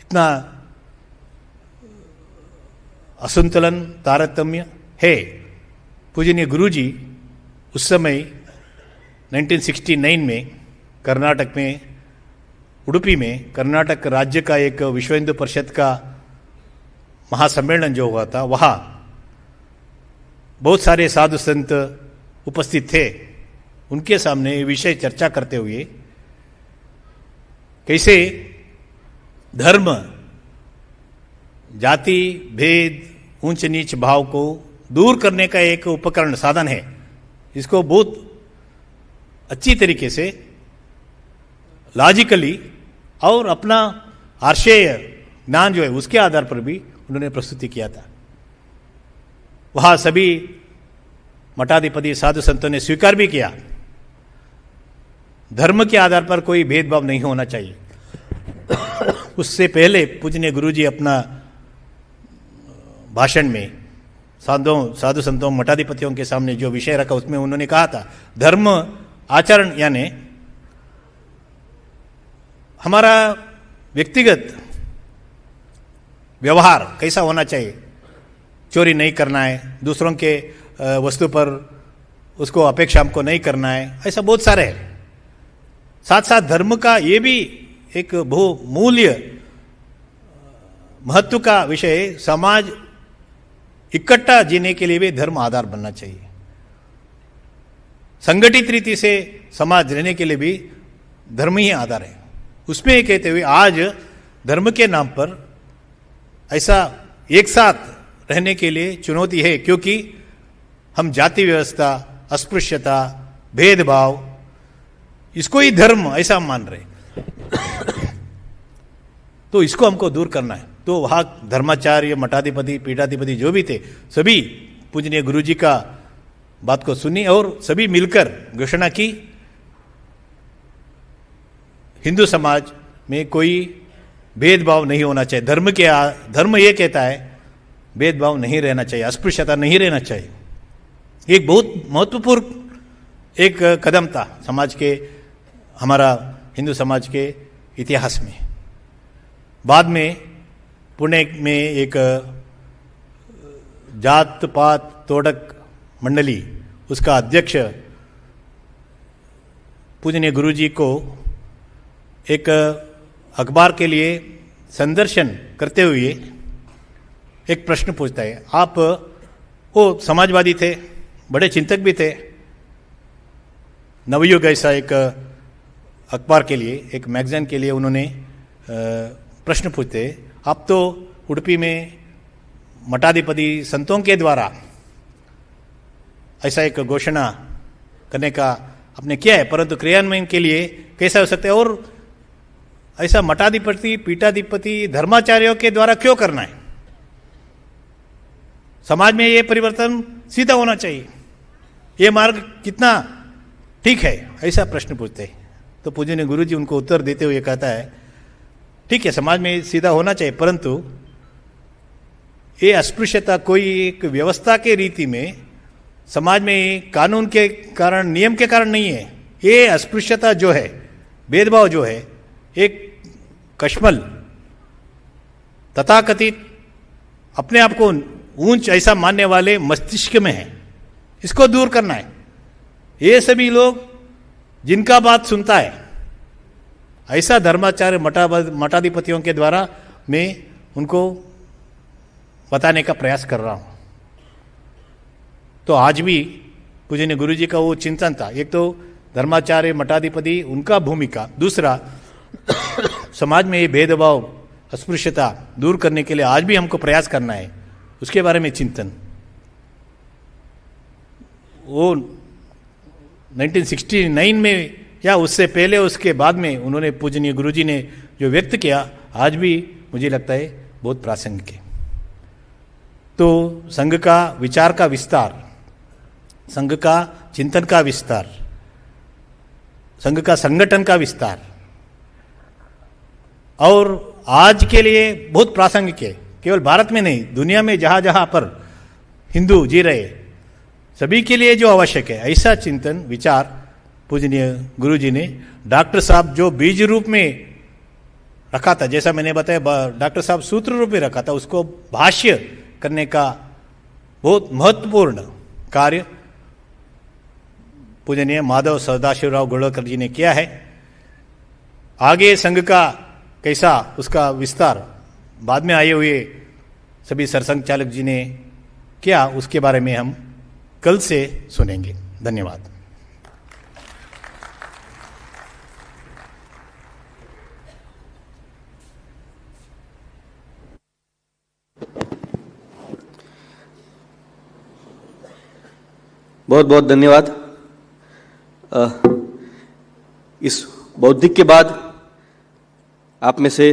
इतना असंतुलन, तारतम्य है। पूजनीय गुरु जी उस समय 1969 में कर्नाटक में उडुपी में कर्नाटक राज्य का एक विश्व हिंदू परिषद का महासम्मेलन जो हुआ था, वहाँ बहुत सारे साधु संत उपस्थित थे। उनके सामने ये विषय चर्चा करते हुए कैसे धर्म, जाति भेद, ऊंच नीच भाव को दूर करने का एक उपकरण, साधन है, इसको बहुत अच्छी तरीके से लॉजिकली और अपना आर्षेय ज्ञान जो है उसके आधार पर भी उन्होंने प्रस्तुति किया था। वहां सभी मठाधिपति साधु संतों ने स्वीकार भी किया, धर्म के आधार पर कोई भेदभाव नहीं होना चाहिए। उससे पहले पूजनीय गुरु जी अपना भाषण में साधु संतों मठाधिपतियों के सामने जो विषय रखा उसमें उन्होंने कहा था, धर्म आचरण यानी हमारा व्यक्तिगत व्यवहार कैसा होना चाहिए। चोरी नहीं करना है, दूसरों के वस्तु पर उसको अपेक्षा हमको नहीं करना है, ऐसा बहुत सारे है। साथ साथ धर्म का ये भी एक बहुमूल्य महत्व का विषय है। समाज इकट्ठा जीने के लिए भी धर्म आधार बनना चाहिए। संगठित रीति से समाज रहने के लिए भी धर्म ही आधार है। उसमें ये कहते हुए आज धर्म के नाम पर ऐसा एक साथ रहने के लिए चुनौती है, क्योंकि हम जाति व्यवस्था, अस्पृश्यता, भेदभाव, इसको ही धर्म ऐसा मान रहे। तो इसको हमको दूर करना है। तो वहां धर्माचार्य, मठाधिपति, पीठाधिपति जो भी थे, सभी पूजनीय गुरु जी का बात को सुनी और सभी मिलकर घोषणा की, हिंदू समाज में कोई भेदभाव नहीं होना चाहिए। धर्म ये कहता है भेदभाव नहीं रहना चाहिए, अस्पृश्यता नहीं रहना चाहिए। एक बहुत महत्वपूर्ण एक कदम था समाज के, हमारा हिंदू समाज के इतिहास में। बाद में पुणे में एक जात पात तोड़क मंडली, उसका अध्यक्ष पूजनीय गुरु जी को एक अखबार के लिए संदर्शन करते हुए एक प्रश्न पूछता है। आप, वो समाजवादी थे, बड़े चिंतक भी थे। नवयुग ऐसा एक अखबार के लिए, एक मैगजीन के लिए उन्होंने प्रश्न पूछते, आप तो उडुपी में मठाधिपति संतों के द्वारा ऐसा एक घोषणा करने का आपने किया है, परंतु क्रियान्वयन के लिए कैसा हो सकता है? और ऐसा मठाधिपति, पीठाधिपति, धर्माचार्यों के द्वारा क्यों करना है? समाज में ये परिवर्तन सीधा होना चाहिए, ये मार्ग कितना ठीक है, ऐसा प्रश्न पूछते हैं। तो पूजनीय गुरु जी उनको उत्तर देते हुए कहता है, ठीक है, समाज में सीधा होना चाहिए, परंतु ये अस्पृश्यता कोई एक व्यवस्था के रीति में, समाज में कानून के कारण, नियम के कारण नहीं है। ये अस्पृश्यता जो है, भेदभाव जो है, एक कश्मल तथाकथित अपने आप को ऊंच ऐसा मानने वाले मस्तिष्क में है, इसको दूर करना है। ये सभी लोग जिनका बात सुनता है, ऐसा धर्माचार्य मठाधिपतियों के द्वारा मैं उनको बताने का प्रयास कर रहा हूं। तो आज भी पूजनीय गुरु जी का वो चिंतन था, एक तो धर्माचार्य मठाधिपति उनका भूमिका, दूसरा समाज में ये भेदभाव, अस्पृश्यता दूर करने के लिए आज भी हमको प्रयास करना है, उसके बारे में चिंतन। वो 1969 में या उससे पहले, उसके बाद में उन्होंने, पूजनीय गुरु जी ने जो व्यक्त किया, आज भी मुझे लगता है बहुत प्रासंगिक है। तो संघ का विचार का विस्तार, संघ का चिंतन का विस्तार, संघ का संगठन का विस्तार, और आज के लिए बहुत प्रासंगिक है। केवल भारत में नहीं, दुनिया में जहां जहां पर हिंदू जी रहे, सभी के लिए जो आवश्यक है, ऐसा चिंतन विचार पूजनीय गुरु जी ने, डॉक्टर साहब जो बीज रूप में रखा था, जैसा मैंने बताया, डॉक्टर साहब सूत्र रूप में रखा था, उसको भाष्य करने का बहुत महत्वपूर्ण कार्य पूजनीय माधव सदाशिवराव गोलवलकर जी ने किया है। आगे संघ का कैसा, उसका विस्तार बाद में आए हुए सभी सरसंघ चालक जी ने किया, उसके बारे में हम कल से सुनेंगे। धन्यवाद। बहुत बहुत धन्यवाद। इस बौद्धिक के बाद आप में से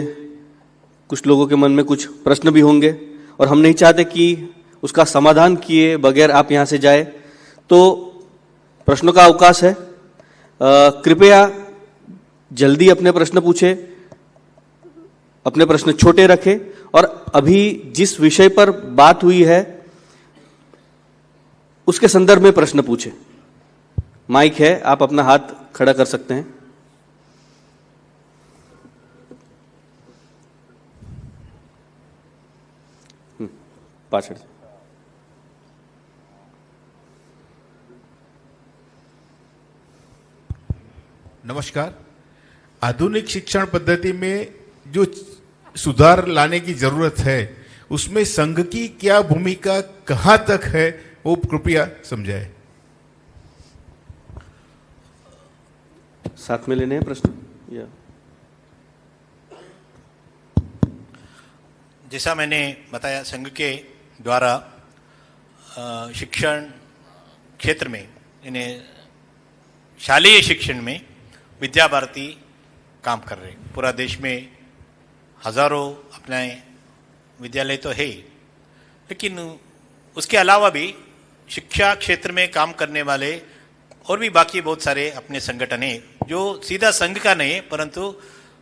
कुछ लोगों के मन में कुछ प्रश्न भी होंगे, और हम नहीं चाहते कि उसका समाधान किए बगैर आप यहां से जाए, तो प्रश्नों का अवकाश है। कृपया जल्दी अपने प्रश्न पूछे, अपने प्रश्न छोटे रखें, और अभी जिस विषय पर बात हुई है उसके संदर्भ में प्रश्न पूछे। माइक है, आप अपना हाथ खड़ा कर सकते हैं। पाछड़ नमस्कार। आधुनिक शिक्षण पद्धति में जो सुधार लाने की जरूरत है, उसमें संघ की क्या भूमिका कहां तक है, वो कृपया समझाएं। साथ में लेने हैं प्रश्न या? जैसा मैंने बताया, संघ के द्वारा शिक्षण क्षेत्र में, इन्हें शालेय शिक्षण में विद्या भारती काम कर रहे हैं। पूरा देश में हजारों अपने विद्यालय तो है ही, लेकिन उसके अलावा भी शिक्षा क्षेत्र में काम करने वाले और भी बाकी बहुत सारे अपने संगठन हैं, जो सीधा संघ का नहीं है, परंतु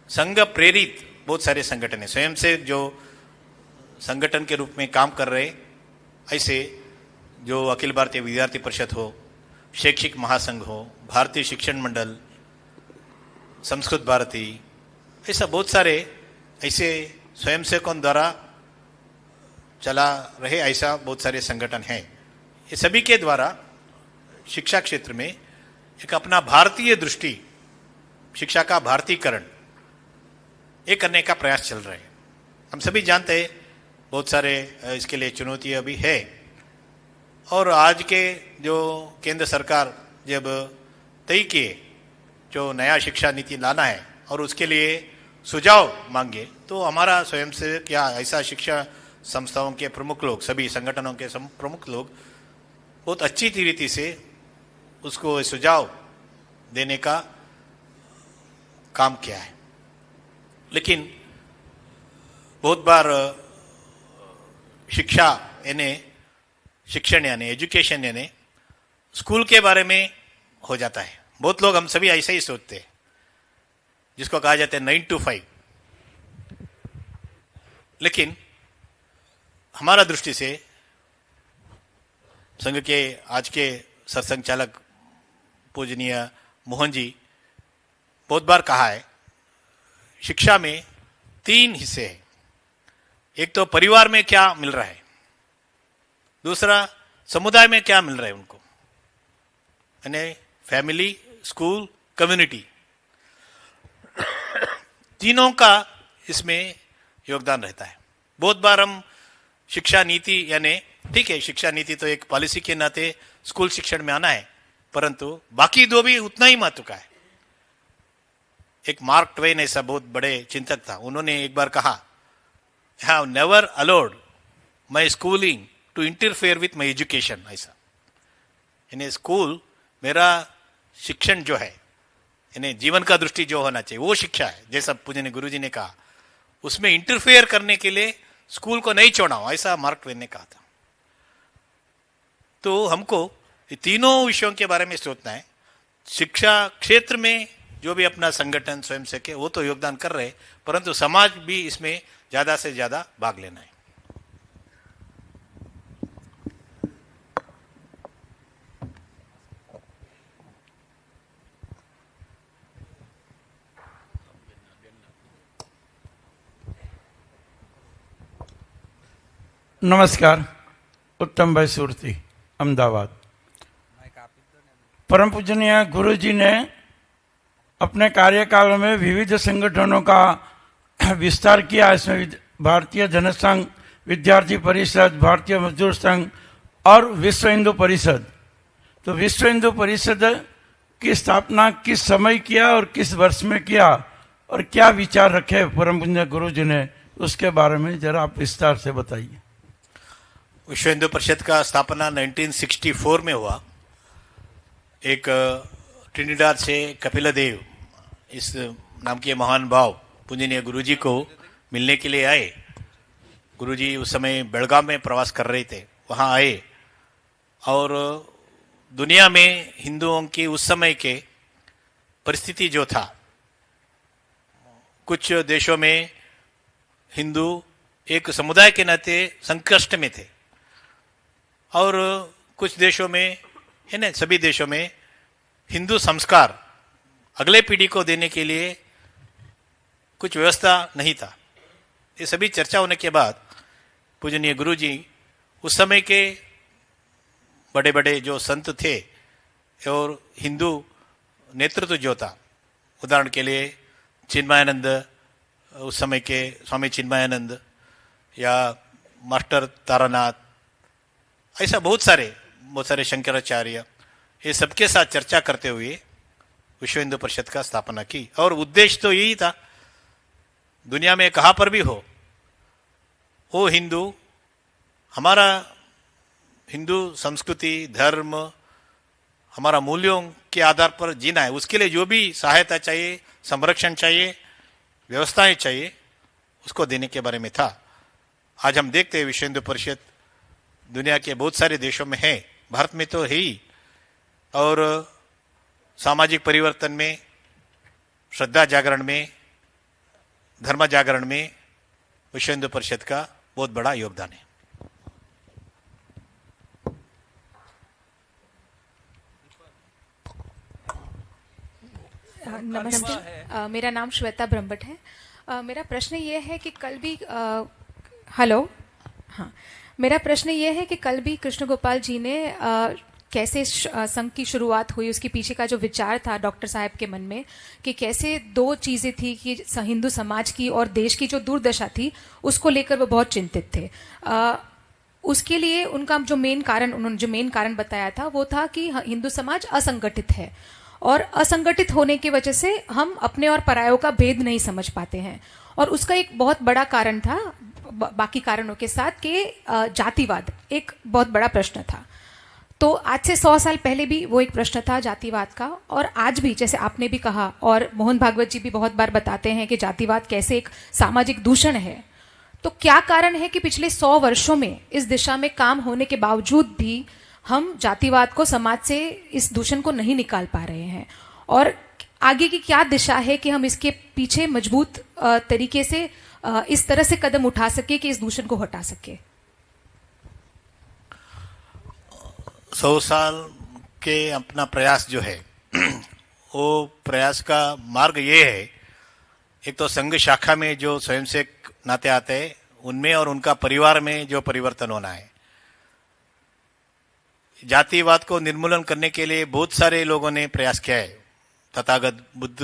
संघ प्रेरित बहुत सारे संगठन हैं, स्वयं से जो संगठन के रूप में काम कर रहे। ऐसे जो अखिल भारतीय विद्यार्थी परिषद हो, शैक्षिक महासंघ हो, भारतीय शिक्षण मंडल, संस्कृत भारती, ऐसा बहुत सारे ऐसे स्वयंसेवकों द्वारा चला रहे ऐसा बहुत सारे संगठन हैं। ये सभी के द्वारा शिक्षा क्षेत्र में एक अपना भारतीय दृष्टि, शिक्षा का भारतीकरण ये करने का प्रयास चल रहा है। हम सभी जानते हैं बहुत सारे इसके लिए चुनौतियाँ भी है, और आज के जो केंद्र सरकार जब तय किए जो नया शिक्षा नीति लाना है और उसके लिए सुझाव मांगे, तो हमारा स्वयं से क्या ऐसा शिक्षा संस्थाओं के प्रमुख लोग, सभी संगठनों के प्रमुख लोग बहुत अच्छी रीति से उसको सुझाव देने का काम किया है। लेकिन बहुत बार शिक्षा यानी शिक्षण यानी एजुकेशन यानी स्कूल के बारे में हो जाता है। बहुत लोग, हम सभी ऐसे ही सोचते हैं, जिसको कहा जाता है 9 to 5। लेकिन हमारा दृष्टि से संघ के आज के सरसंघचालक पूजनीय मोहन जी बहुत बार कहा है, शिक्षा में 3 हिस्से हैं। एक तो परिवार में क्या मिल रहा है, दूसरा समुदाय में क्या मिल रहा है उनको, यानी फैमिली, स्कूल, कम्युनिटी, तीनों का इसमें योगदान रहता है। बहुत बार हम शिक्षा नीति यानी, ठीक है शिक्षा नीति तो एक पॉलिसी के नाते स्कूल शिक्षण में आना है, परंतु बाकी 2 भी उतना ही महत्व का है। एक मार्क ट्वेन ऐसा बहुत बड़े चिंतक था, उन्होंने एक बार कहा, I have never allowed my schooling to interfere with my education। ऐसा यानी स्कूल, मेरा शिक्षण जो है यानी जीवन का दृष्टि जो होना चाहिए वो शिक्षा है, जैसा पूजनीय गुरुजी ने कहा, उसमें इंटरफेयर करने के लिए स्कूल को नहीं छोड़ा, ऐसा मार्क ट्वेन ने कहा था। तो हमको ये तीनों विषयों के बारे में सोचना है। शिक्षा क्षेत्र में जो भी अपना संगठन स्वयं सेवक वो तो योगदान कर रहे, परंतु समाज भी इसमें ज्यादा से ज्यादा भाग लेना है। नमस्कार, उत्तम भाई सुरती, अहमदाबाद। परम पूजनीय गुरु जी ने अपने कार्यकाल में विविध संगठनों का विस्तार किया। इसमें भारतीय जनसंघ, विद्यार्थी परिषद, भारतीय मजदूर संघ और विश्व हिंदू परिषद। तो विश्व हिंदू परिषद की स्थापना किस समय किया और किस वर्ष में किया और क्या विचार रखे परम पूजनीय गुरु जी ने, उसके बारे में जरा आप विस्तार से बताइए। विश्व हिंदू परिषद का स्थापना 1964 में हुआ। एक ट्रिनिडाद से कपिल देव इस नाम के महान भाव पूजनीय गुरुजी को मिलने के लिए आए। गुरुजी उस समय बेलगाम में प्रवास कर रहे थे, वहाँ आए और दुनिया में हिंदुओं की उस समय के परिस्थिति जो था, कुछ देशों में हिंदू एक समुदाय के नाते संकष्ट में थे और कुछ देशों में है ना, सभी देशों में हिंदू संस्कार अगले पीढ़ी को देने के लिए कुछ व्यवस्था नहीं था। ये सभी चर्चा होने के बाद पूजनीय गुरुजी उस समय के बड़े बड़े जो संत थे और हिंदू नेतृत्व जो था, उदाहरण के लिए चिन्मयानंद, उस समय के स्वामी चिन्मयानंद या मास्टर तारानाथ, ऐसा बहुत सारे शंकराचार्य, ये सबके साथ चर्चा करते हुए विश्व हिंदू परिषद का स्थापना की। और उद्देश्य तो यही था, दुनिया में कहाँ पर भी हो वो हिंदू, हमारा हिंदू संस्कृति, धर्म, हमारा मूल्यों के आधार पर जीना है, उसके लिए जो भी सहायता चाहिए, संरक्षण चाहिए, व्यवस्थाएं चाहिए, उसको देने के बारे में था। आज हम देखते हैं विश्व हिंदू परिषद दुनिया के बहुत सारे देशों में है, भारत में तो है ही, और सामाजिक परिवर्तन में, श्रद्धा जागरण में, धर्म जागरण में विश्व हिंदू परिषद का बहुत बड़ा योगदान है। नमस्ते, मेरा नाम श्वेता ब्रह्मभट्ट है। मेरा प्रश्न ये है कि कल भी हेलो, हाँ, मेरा प्रश्न ये है कि कल भी कृष्ण गोपाल जी ने कैसे संघ की शुरुआत हुई, उसके पीछे का जो विचार था डॉक्टर साहब के मन में, कि कैसे 2 चीजें थी कि हिंदू समाज की और देश की जो दुर्दशा थी उसको लेकर वो बहुत चिंतित थे। उसके लिए उनका जो मेन कारण, उन्होंने जो मेन कारण बताया था वो था कि हिंदू समाज असंगठित है और असंगठित होने की वजह से हम अपने और परायों का भेद नहीं समझ पाते हैं। और उसका एक बहुत बड़ा कारण था, बाकी कारणों के साथ, कि जातिवाद एक बहुत बड़ा प्रश्न था। तो आज से 100 साल पहले भी वो एक प्रश्न था जातिवाद का, और आज भी जैसे आपने भी कहा और मोहन भागवत जी भी बहुत बार बताते हैं कि जातिवाद कैसे एक सामाजिक दूषण है। तो क्या कारण है कि पिछले 100 वर्षों में इस दिशा में काम होने के बावजूद भी हम जातिवाद को समाज से, इस दूषण को नहीं निकाल पा रहे हैं, और आगे की क्या दिशा है कि हम इसके पीछे मजबूत तरीके से इस तरह से कदम उठा सके कि इस दूषण को हटा सके? 100 साल के अपना प्रयास जो है वो प्रयास का मार्ग ये है, एक तो संघ शाखा में जो स्वयंसेवक नाते आते हैं उनमें और उनका परिवार में जो परिवर्तन होना है। जातिवाद को निर्मूलन करने के लिए बहुत सारे लोगों ने प्रयास किया है, तथागत बुद्ध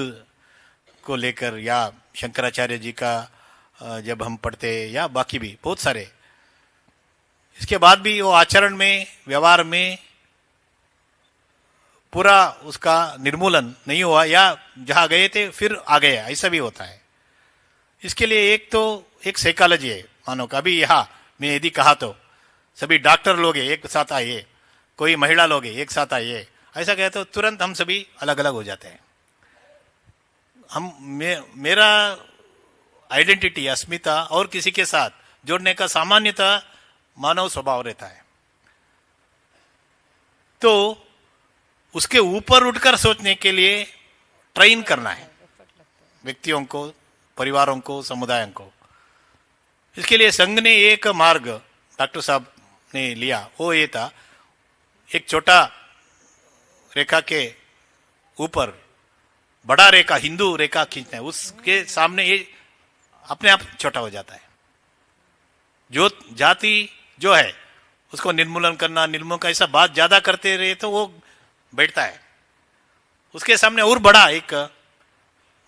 को लेकर या शंकराचार्य जी का जब हम पढ़ते या बाकी भी बहुत सारे। इसके बाद भी वो आचरण में, व्यवहार में पूरा उसका निर्मूलन नहीं हुआ, या जहां गए थे फिर आ गए, ऐसा भी होता है। इसके लिए एक तो एक साइकोलॉजी है मानो का। अभी यहाँ मैं यदि कहा तो सभी डॉक्टर लोग एक साथ आइए, कोई महिला लोग एक साथ आइए, ऐसा कहे तो तुरंत हम सभी अलग अलग हो जाते हैं। मेरा आइडेंटिटी, अस्मिता और किसी के साथ जोड़ने का सामान्यतः मानव स्वभाव रहता है। तो उसके ऊपर उठकर सोचने के लिए ट्रेन करना है व्यक्तियों को, परिवारों को, समुदायों को। इसके लिए संघ ने एक मार्ग डॉक्टर साहब ने लिया, वो ये था, एक छोटा रेखा के ऊपर बड़ा रेखा, हिंदू रेखा खींचना है, उसके सामने ये अपने आप छोटा हो जाता है। जो जाति जो है उसको निर्मूलन करना, निर्मूलन का ऐसा बात ज्यादा करते रहे तो वो बैठता है, उसके सामने और बड़ा एक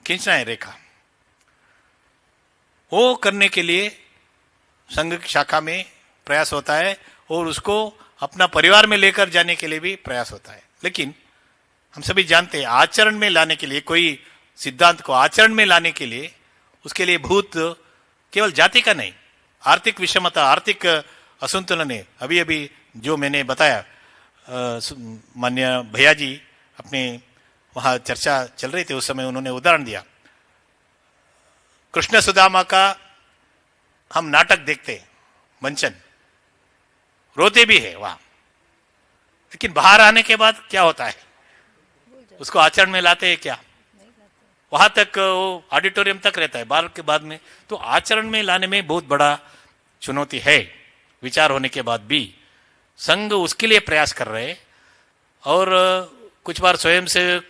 खींचना है रेखा। वो करने के लिए संघ शाखा में प्रयास होता है और उसको अपना परिवार में लेकर जाने के लिए भी प्रयास होता है। लेकिन हम सभी जानते हैं आचरण में लाने के लिए, कोई सिद्धांत को आचरण में लाने के लिए, उसके लिए भूत केवल जाति का नहीं, आर्थिक विषमता, आर्थिक असंतुलन है। अभी अभी जो मैंने बताया, माननीय भैया जी अपने वहां चर्चा चल रही थी, उस समय उन्होंने उदाहरण दिया कृष्ण सुदामा का। हम नाटक देखते हैं, मंचन, रोते भी है वहां, लेकिन बाहर आने के बाद क्या होता है, उसको आचरण में लाते हैं क्या? वहां तक वो ऑडिटोरियम तक रहता है, बाहर के बाद में तो आचरण में लाने में बहुत बड़ा चुनौती है। विचार होने के बाद भी संघ उसके लिए प्रयास कर रहे हैं, और कुछ बार स्वयं से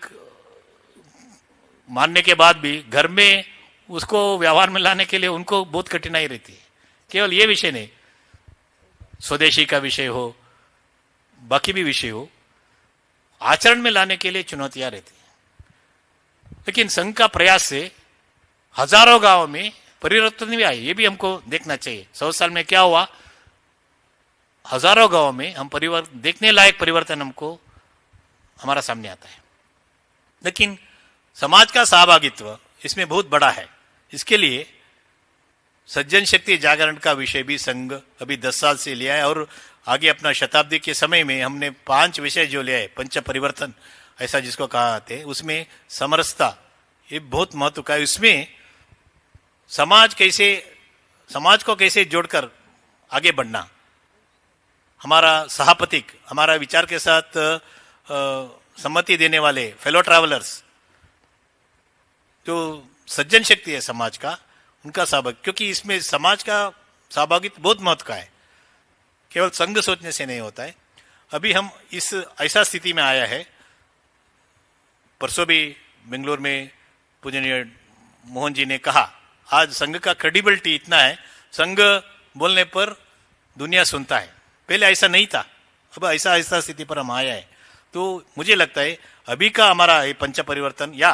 मानने के बाद भी घर में उसको व्यवहार में लाने के लिए उनको बहुत कठिनाई रहती है। केवल ये विषय नहीं, स्वदेशी का विषय हो, बाकी भी विषय हो, आचरण में लाने के लिए चुनौतियां रहती है। लेकिन संघ का प्रयास से हजारों गांवों में परिवर्तन भी आए, ये भी हमको देखना चाहिए। 100 साल में क्या हुआ, हजारों गांवों में हम परिवर्तन, देखने लायक परिवर्तन हमको हमारा सामने आता है। लेकिन समाज का सहभागित्व इसमें बहुत बड़ा है। इसके लिए सज्जन शक्ति जागरण का विषय भी संघ अभी 10 साल से लिया है, और आगे अपना शताब्दी के समय में हमने 5 विषय जो लिया है, पंच परिवर्तन ऐसा जिसको कहा थे, उसमें समरसता ये बहुत महत्व का है। इसमें समाज को कैसे जोड़कर आगे बढ़ना, हमारा सहापथिक, हमारा विचार के साथ सम्मति देने वाले फेलो ट्रैवलर्स, जो सज्जन शक्ति है समाज का, उनका सहभाग, क्योंकि इसमें समाज का सहभागित्व बहुत महत्व का है, केवल संघ सोचने से नहीं होता है। अभी हम इस ऐसा स्थिति में आया है, परसों भी बेंगलुरु में पूजनीय मोहन जी ने कहा, आज संघ का क्रेडिबिलिटी इतना है, संघ बोलने पर दुनिया सुनता है, पहले ऐसा नहीं था, अब ऐसा स्थिति पर हम आया है। तो मुझे लगता है अभी का हमारा ये पंच परिवर्तन या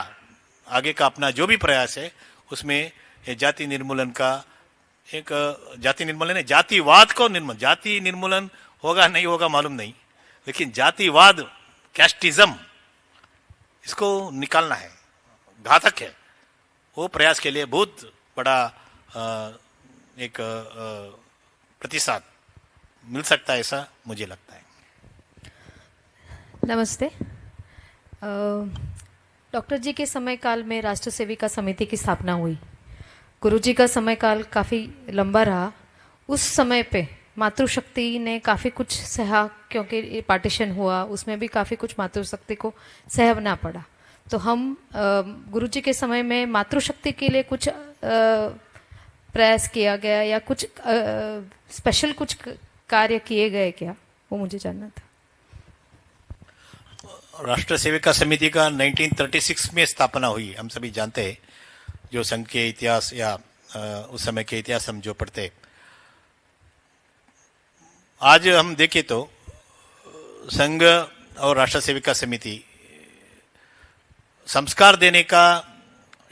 आगे का अपना जो भी प्रयास है, उसमें ये जाति निर्मूलन का एक, जाति निर्मूलन है, जातिवाद को निर्मूलन, जाति निर्मूलन होगा नहीं होगा मालूम नहीं, लेकिन जातिवाद, कैस्टिज्म, इसको निकालना है, घातक है। वो प्रयास के लिए बहुत बड़ा एक प्रतिसाद मिल सकता है, ऐसा मुझे लगता है। नमस्ते। डॉक्टर जी के समय काल में राष्ट्र सेविका समिति की स्थापना हुई। गुरुजी का समय काल काफ़ी लंबा रहा। उस समय पे मातृशक्ति ने काफ़ी कुछ सहा, क्योंकि पार्टीशन हुआ, उसमें भी काफ़ी कुछ मातृशक्ति को सहना पड़ा। तो हम गुरुजी के समय में मातृशक्ति के लिए कुछ प्रयास किया गया या कुछ स्पेशल कुछ कार्य किए गए क्या, वो मुझे जानना था। राष्ट्र सेविका समिति का 1936 में स्थापना हुई, हम सभी जानते हैं। जो संघ के इतिहास या उस समय के इतिहास हम जो पढ़ते, आज हम देखें तो संघ और राष्ट्र सेविका समिति संस्कार देने का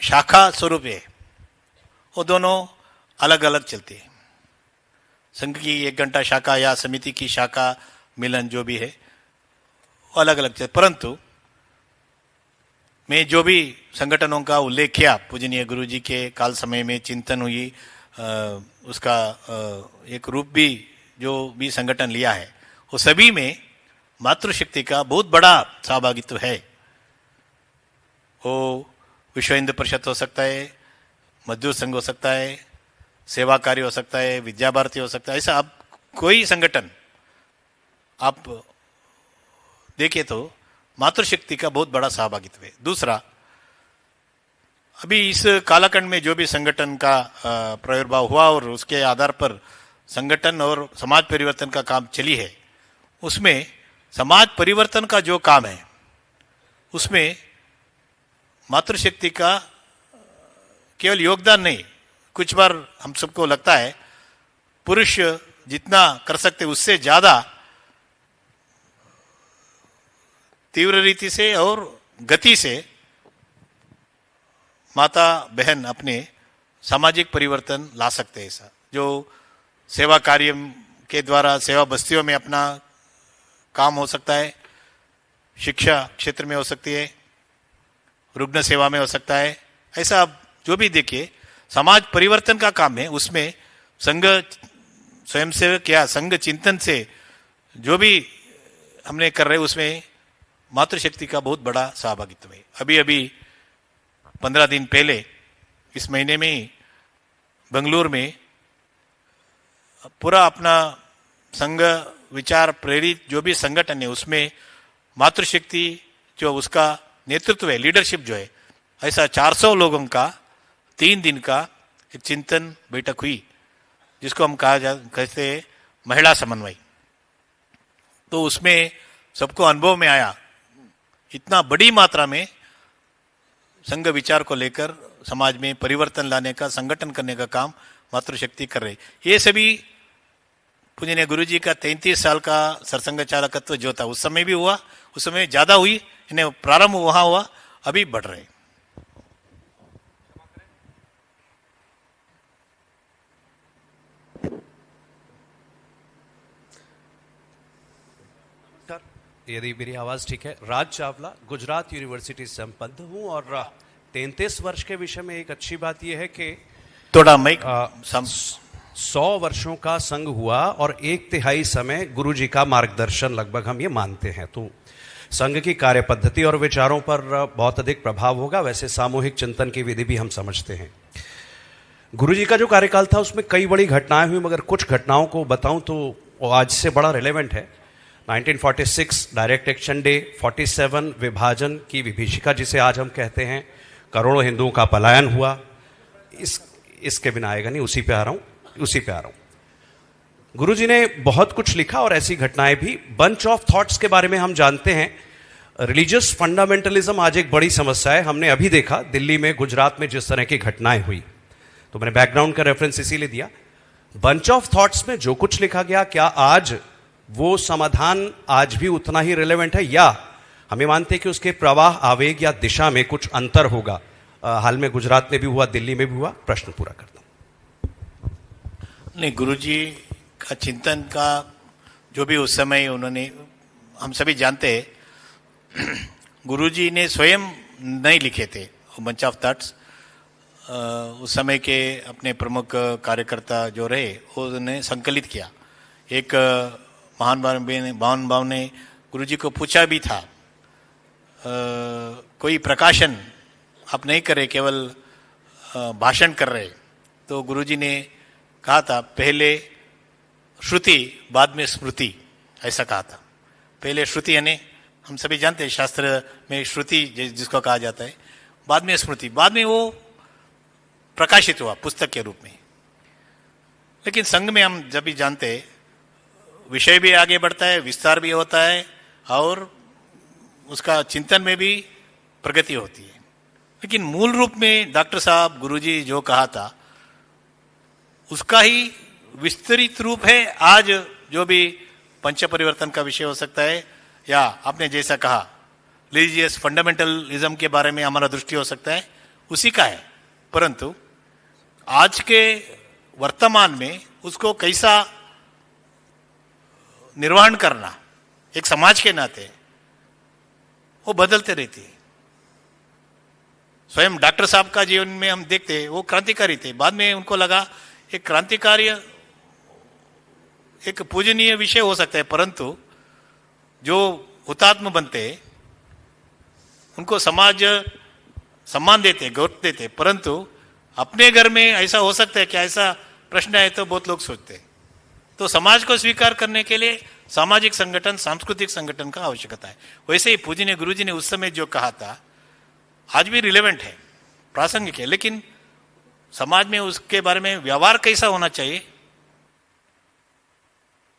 शाखा स्वरूप है, वो दोनों अलग अलग चलती है। संघ की 1 घंटा शाखा या समिति की शाखा मिलन जो भी है वो अलग अलग चलते, परंतु मैं जो भी संगठनों का उल्लेख किया, पूजनीय गुरु जी के काल समय में चिंतन हुई, उसका एक रूप भी जो भी संगठन लिया है, वो सभी में मातृशक्ति का बहुत बड़ा सहभागित्व है। वो विश्व हिंदू परिषद हो सकता है, मजदूर संघ हो सकता है, सेवा कार्य हो सकता है, विद्या भारती हो सकता है, ऐसा अब कोई संगठन आप देखिए तो मातृशक्ति का बहुत बड़ा सहभागित्व है। दूसरा, अभी इस कालखंड में जो भी संगठन का प्रादुर्भाव हुआ और उसके आधार पर संगठन और समाज परिवर्तन का काम चली है, उसमें समाज परिवर्तन का जो काम है उसमें मातृशक्ति का केवल योगदान नहीं, कुछ बार हम सबको लगता है पुरुष जितना कर सकते उससे ज्यादा तीव्र रीति से और गति से माता बहन अपने सामाजिक परिवर्तन ला सकते हैं। ऐसा जो सेवा कार्य के द्वारा सेवा बस्तियों में अपना काम हो सकता है, शिक्षा क्षेत्र में हो सकती है, रुग्ण सेवा में हो सकता है, ऐसा आप जो भी देखिए समाज परिवर्तन का काम है, उसमें संघ स्वयंसेवक या संघ चिंतन से जो भी हमने कर रहे उसमें मातृशक्ति का बहुत बड़ा सहभागित्व है। अभी अभी 15 दिन पहले इस महीने में ही बेंगलुरु में पूरा अपना संघ विचार प्रेरित जो भी संगठन है उसमें मातृशक्ति जो उसका नेतृत्व है, लीडरशिप जो है, ऐसा 400 लोगों का 3 दिन का एक चिंतन बैठक हुई, जिसको हम कहते हैं महिला समन्वय। तो उसमें सबको अनुभव में आया इतना बड़ी मात्रा में संघ विचार को लेकर समाज में परिवर्तन लाने का, संगठन करने का काम मातृशक्ति कर रही। ये सभी पूजनीय गुरु जी का 33 साल का सरसंघ चालकत्व जो था उस समय भी हुआ, उस समय ज्यादा हुई, इन्हें प्रारंभ वहां हुआ, अभी बढ़ रहे। यदि मेरी आवाज़ ठीक है। राज चावला, गुजरात यूनिवर्सिटी से संबद्ध हूँ और 33 वर्ष के विषय में एक अच्छी बात यह है कि थोड़ा माइक 100 वर्षों का संघ हुआ और 1/3 समय गुरु जी का मार्गदर्शन लगभग हम ये मानते हैं। तो संघ की कार्य पद्धति और विचारों पर बहुत अधिक प्रभाव होगा। वैसे सामूहिक चिंतन की विधि भी हम समझते हैं। गुरु जी का जो कार्यकाल था उसमें कई बड़ी घटनाएं हुई, मगर कुछ घटनाओं को बताऊं तो वो आज से बड़ा रिलेवेंट है। 1946 डायरेक्ट एक्शन डे, 47 विभाजन की विभीषिका जिसे आज हम कहते हैं, करोड़ों हिंदुओं का पलायन हुआ। इसके बिना आएगा नहीं, उसी पे आ रहा हूं। गुरुजी ने बहुत कुछ लिखा और ऐसी घटनाएं भी। बंच ऑफ थॉट्स के बारे में हम जानते हैं। रिलीजियस फंडामेंटलिज्म आज एक बड़ी समस्या है। हमने अभी देखा दिल्ली में, गुजरात में जिस तरह की घटनाएं हुई, तो मैंने बैकग्राउंड का रेफरेंस इसीलिए दिया। बंच ऑफ थॉट्स में जो कुछ लिखा गया, क्या आज वो समाधान आज भी उतना ही रिलेवेंट है, या हमें मानते हैं कि उसके प्रवाह, आवेग या दिशा में कुछ अंतर होगा? हाल में गुजरात में भी हुआ, दिल्ली में भी हुआ। प्रश्न पूरा करता हूं। नहीं, गुरुजी का चिंतन का जो भी उस समय उन्होंने, हम सभी जानते हैं गुरुजी ने स्वयं नहीं लिखे थे बंच ऑफ थॉट्स। उस समय के अपने प्रमुख कार्यकर्ता जो रहे उन्होंने संकलित किया। एक महान भाव ने गुरुजी को पूछा भी था, कोई प्रकाशन आप नहीं कर रहे, केवल भाषण कर रहे, तो गुरुजी ने कहा था पहले श्रुति बाद में स्मृति, ऐसा कहा था। पहले श्रुति यानी हम सभी जानते हैं शास्त्र में श्रुति जिसको कहा जाता है, बाद में स्मृति, बाद में वो प्रकाशित हुआ पुस्तक के रूप में। लेकिन संघ में हम जब भी जानते हैं विषय भी आगे बढ़ता है, विस्तार भी होता है और उसका चिंतन में भी प्रगति होती है। लेकिन मूल रूप में डॉक्टर साहब गुरुजी जो कहा था उसका ही विस्तृत रूप है आज जो भी पंच परिवर्तन का विषय हो सकता है, या आपने जैसा कहा रिलीजियस फंडामेंटलिज्म के बारे में हमारा दृष्टि हो सकता है, उसी का है। परंतु आज के वर्तमान में उसको कैसा निर्वहन करना एक समाज के नाते वो बदलते रहती है। स्वयं डॉक्टर साहब का जीवन में हम देखते हैं वो क्रांतिकारी थे, बाद में उनको लगा एक क्रांतिकारी एक पूजनीय विषय हो सकता है, परंतु जो हुतात्मा बनते उनको समाज सम्मान देते, गौरव देते, परंतु अपने घर में ऐसा हो सकता है क्या, ऐसा प्रश्न है तो बहुत लोग सोचते हैं। तो समाज को स्वीकार करने के लिए सामाजिक संगठन, सांस्कृतिक संगठन का आवश्यकता है। वैसे ही पूजनीय गुरुजी ने उस समय जो कहा था आज भी रिलेवेंट है, प्रासंगिक है, लेकिन समाज में उसके बारे में व्यवहार कैसा होना चाहिए।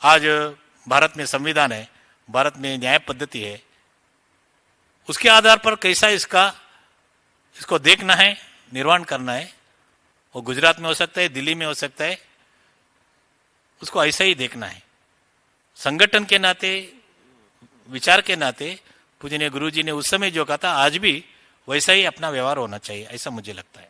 आज भारत में संविधान है, भारत में न्याय पद्धति है, उसके आधार पर कैसा इसको देखना है, निर्वहन करना है। वो गुजरात में हो सकता है, दिल्ली में हो सकता है, उसको ऐसा ही देखना है। संगठन के नाते, विचार के नाते पूजनीय गुरुजी ने उस समय जो कहा था आज भी वैसा ही अपना व्यवहार होना चाहिए, ऐसा मुझे लगता है।